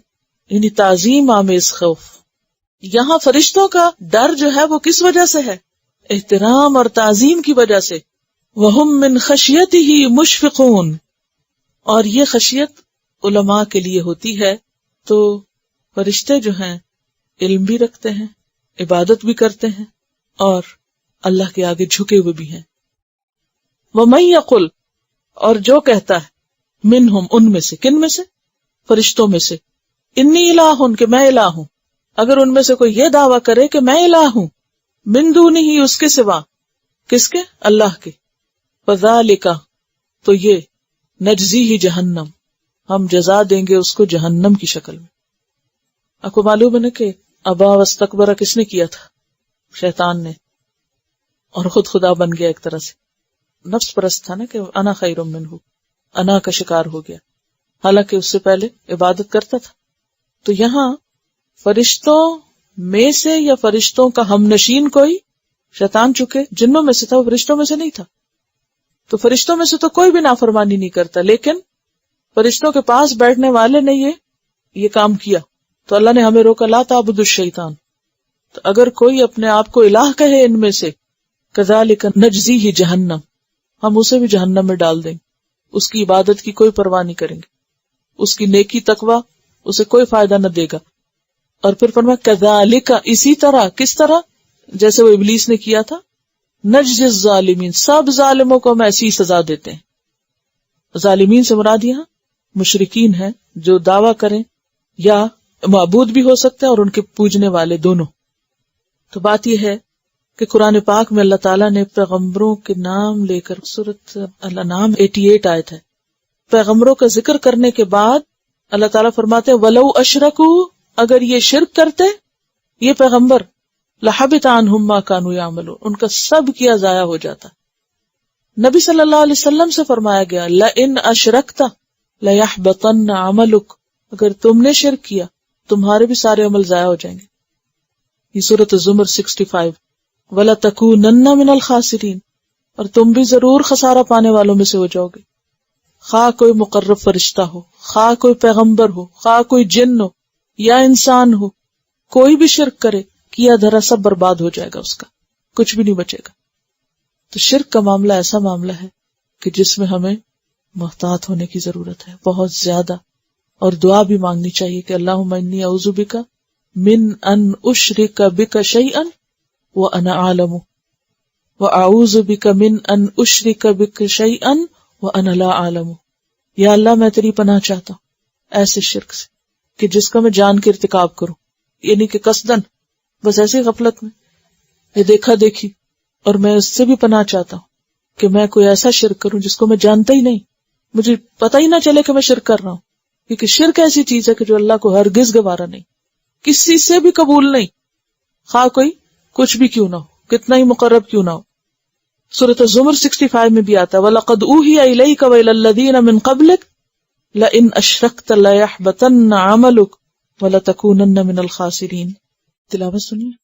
یعنی تعظیم آمیز خوف. یہاں فرشتوں کا ڈر جو ہے وہ کس وجہ سے ہے؟ احترام اور تعظیم کی وجہ سے. وَهُم مِّن خَشْيَتِهِ مُشْفِقُونَ، اور یہ خشیت علماء کے لیے ہوتی ہے. تو فرشتے جو ہیں علم بھی رکھتے ہیں، عبادت بھی کرتے ہیں، اور اللہ کے آگے جھکے ہوئے بھی ہیں. وَمَن يَقُلْ، اور جو کہتا ہے، منہم، ان میں سے. کن میں سے؟ فرشتوں میں سے. انی الہ، کہ میں الہ ہوں. اگر ان میں سے کوئی یہ دعویٰ کرے کہ میں الہ ہوں، من دونہ، اس کے سوا. کس کے؟ اللہ کے. فذالک، تو یہ، نجزیہ جہنم، ہم جزا دیں گے اس کو جہنم کی شکل میں. آپ کو معلوم ہے نا کہ ابا واستکبر کس نے کیا تھا؟ شیطان نے. اور خود خدا بن گیا ایک طرح سے. نفس پرست تھا نا کہ انا خیر منہ، انا کا شکار ہو گیا، حالانکہ اس سے پہلے عبادت کرتا تھا. تو یہاں فرشتوں میں سے یا فرشتوں کا ہم نشین کوئی؟ شیطان چکے جنوں میں سے تھا، وہ فرشتوں میں سے نہیں تھا. تو فرشتوں میں سے تو کوئی بھی نافرمانی نہیں کرتا، لیکن فرشتوں کے پاس بیٹھنے والے نے یہ کام کیا، تو اللہ نے ہمیں روکا لا تعبدوا الشیطان. تو اگر کوئی اپنے آپ کو الہ کہے ان میں سے، کذالک نجزیہ جہنم، ہم اسے بھی جہنم میں ڈال دیں گے. اس کی عبادت کی کوئی پرواہ نہیں کریں گے، اس کی نیکی تقوی اسے کوئی فائدہ نہ دے گا. اور پھر فرمایا کذالک، اسی طرح. کس طرح؟ جیسے وہ ابلیس نے کیا تھا. نجزی الظالمین، سب ظالموں کو ہم ایسی سزا دیتے ہیں. ظالمین سے مراد یہاں مشرکین ہیں، جو دعویٰ کریں، یا معبود بھی ہو سکتے ہیں اور ان کے پوجنے والے دونوں. تو بات یہ ہے کہ قرآن پاک میں اللہ تعالیٰ نے پیغمبروں کے نام لے کر، سورۃ الانعام 88 آیت ہے، پیغمبروں کا ذکر کرنے کے بعد اللہ تعالیٰ فرماتے ہیں وَلَوْ أَشْرَكُوا، اگر یہ شرک کرتے یہ پیغمبر، لَحَبِطَ عَنْهُمْ مَا كَانُوا يَعْمَلُونَ، ان کا سب کیا ضائع ہو جاتا. نبی صلی اللہ علیہ وسلم سے فرمایا گیا لَإِنْ أَشْرَكْتَ لَيَحْبَطَنَّ عَمَلُكَ، اگر تم نے شرک کیا تمہارے بھی سارے عمل ضائع ہو جائیں گے. یہ سورۃ الزمر 65. وَلَتَكُونَنَّ مِنَ الْخَاسِرِينَ، اور تم بھی ضرور خسارہ پانے والوں میں سے ہو جاؤ گے. خواہ کوئی مقرب فرشتہ ہو، خواہ کوئی پیغمبر ہو، خواہ کوئی جن ہو یا انسان ہو، کوئی بھی شرک کرے، کیا دھرا سب برباد ہو جائے گا، اس کا کچھ بھی نہیں بچے گا. تو شرک کا معاملہ ایسا معاملہ ہے کہ جس میں ہمیں محتاط ہونے کی ضرورت ہے بہت زیادہ، اور دعا بھی مانگنی چاہیے کہ اللہم انی اعوذ بک من ان اشرک بک شیئا وانا اعلم واعوذ بک من ان اشرک بک شیئا وانا لا اعلم. یا اللہ میں تیری پناہ چاہتا ہوں ایسے شرک سے کہ جس کا میں جان کے ارتکاب کروں، یعنی کہ قصدن، بس ایسی غفلت میں، یہ دیکھا دیکھی. اور میں اس سے بھی پناہ چاہتا ہوں کہ میں کوئی ایسا شرک کروں جس کو میں جانتا ہی نہیں، مجھے پتہ ہی نہ چلے کہ میں شرک کر رہا ہوں. کیونکہ شرک ایسی چیز ہے کہ جو اللہ کو ہرگز گوارا نہیں، کسی سے بھی قبول نہیں، خواہ کوئی کچھ بھی کیوں نہ ہو، کتنا ہی مقرب کیوں نہ ہو. سورۃ الزمر 65 میں بھی آتا ہے وَلَقَدْ أُوحِيَ إِلَيْكَ وَإِلَى الَّذِينَ مِن قَبْلِكَ لَئِنْ أَشْرَكْتَ لَيَحْبَطَنَّ عَمَلُكَ وَلَتَكُونَنَّ مِنَ الْخَاسِرِينَ. تلاوت سنیے.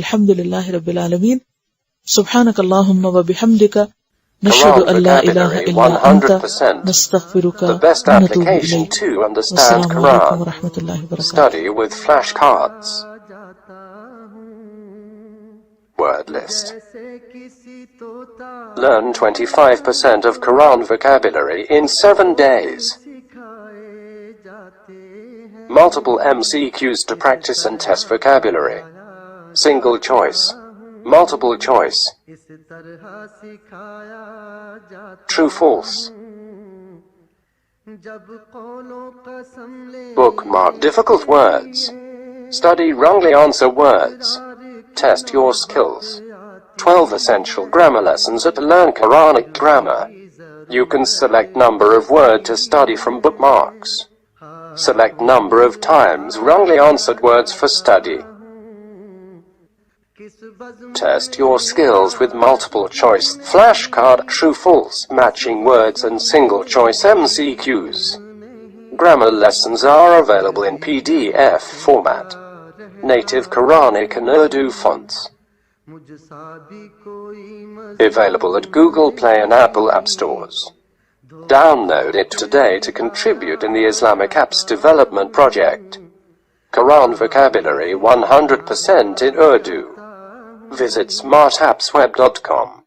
Alhamdulillahi Rabbil Alameen. Subhanak Allahumma wa bihamdika. Nashhadu an la ilaha illa anta. 100%. Nastaghfiruka The best wa natubu application ilayk. to understand Wassalamu alaikum wa Quran. rahmatullahi wa barakatuh. Study with flashcards. Word list. Learn 25% of Quran vocabulary in 7 days. Multiple MCQs to practice and test vocabulary. Single choice. Multiple choice. True, false. Bookmark difficult words. Study wrongly answer words. Test your skills. 12 essential grammar lessons at Learn Quranic Grammar. You can select number of word to study from bookmarks. Select number of times wrongly answered words for study. Test your skills with multiple choice flashcard, true, false, matching words and single choice MCQs. Grammar lessons are available in PDF format. Native Quranic and Urdu fonts. Available at Google Play and Apple App Stores. Download it today to contribute in the Islamic Apps Development Project. Quran vocabulary 100% in Urdu. Visit smartappsweb.com.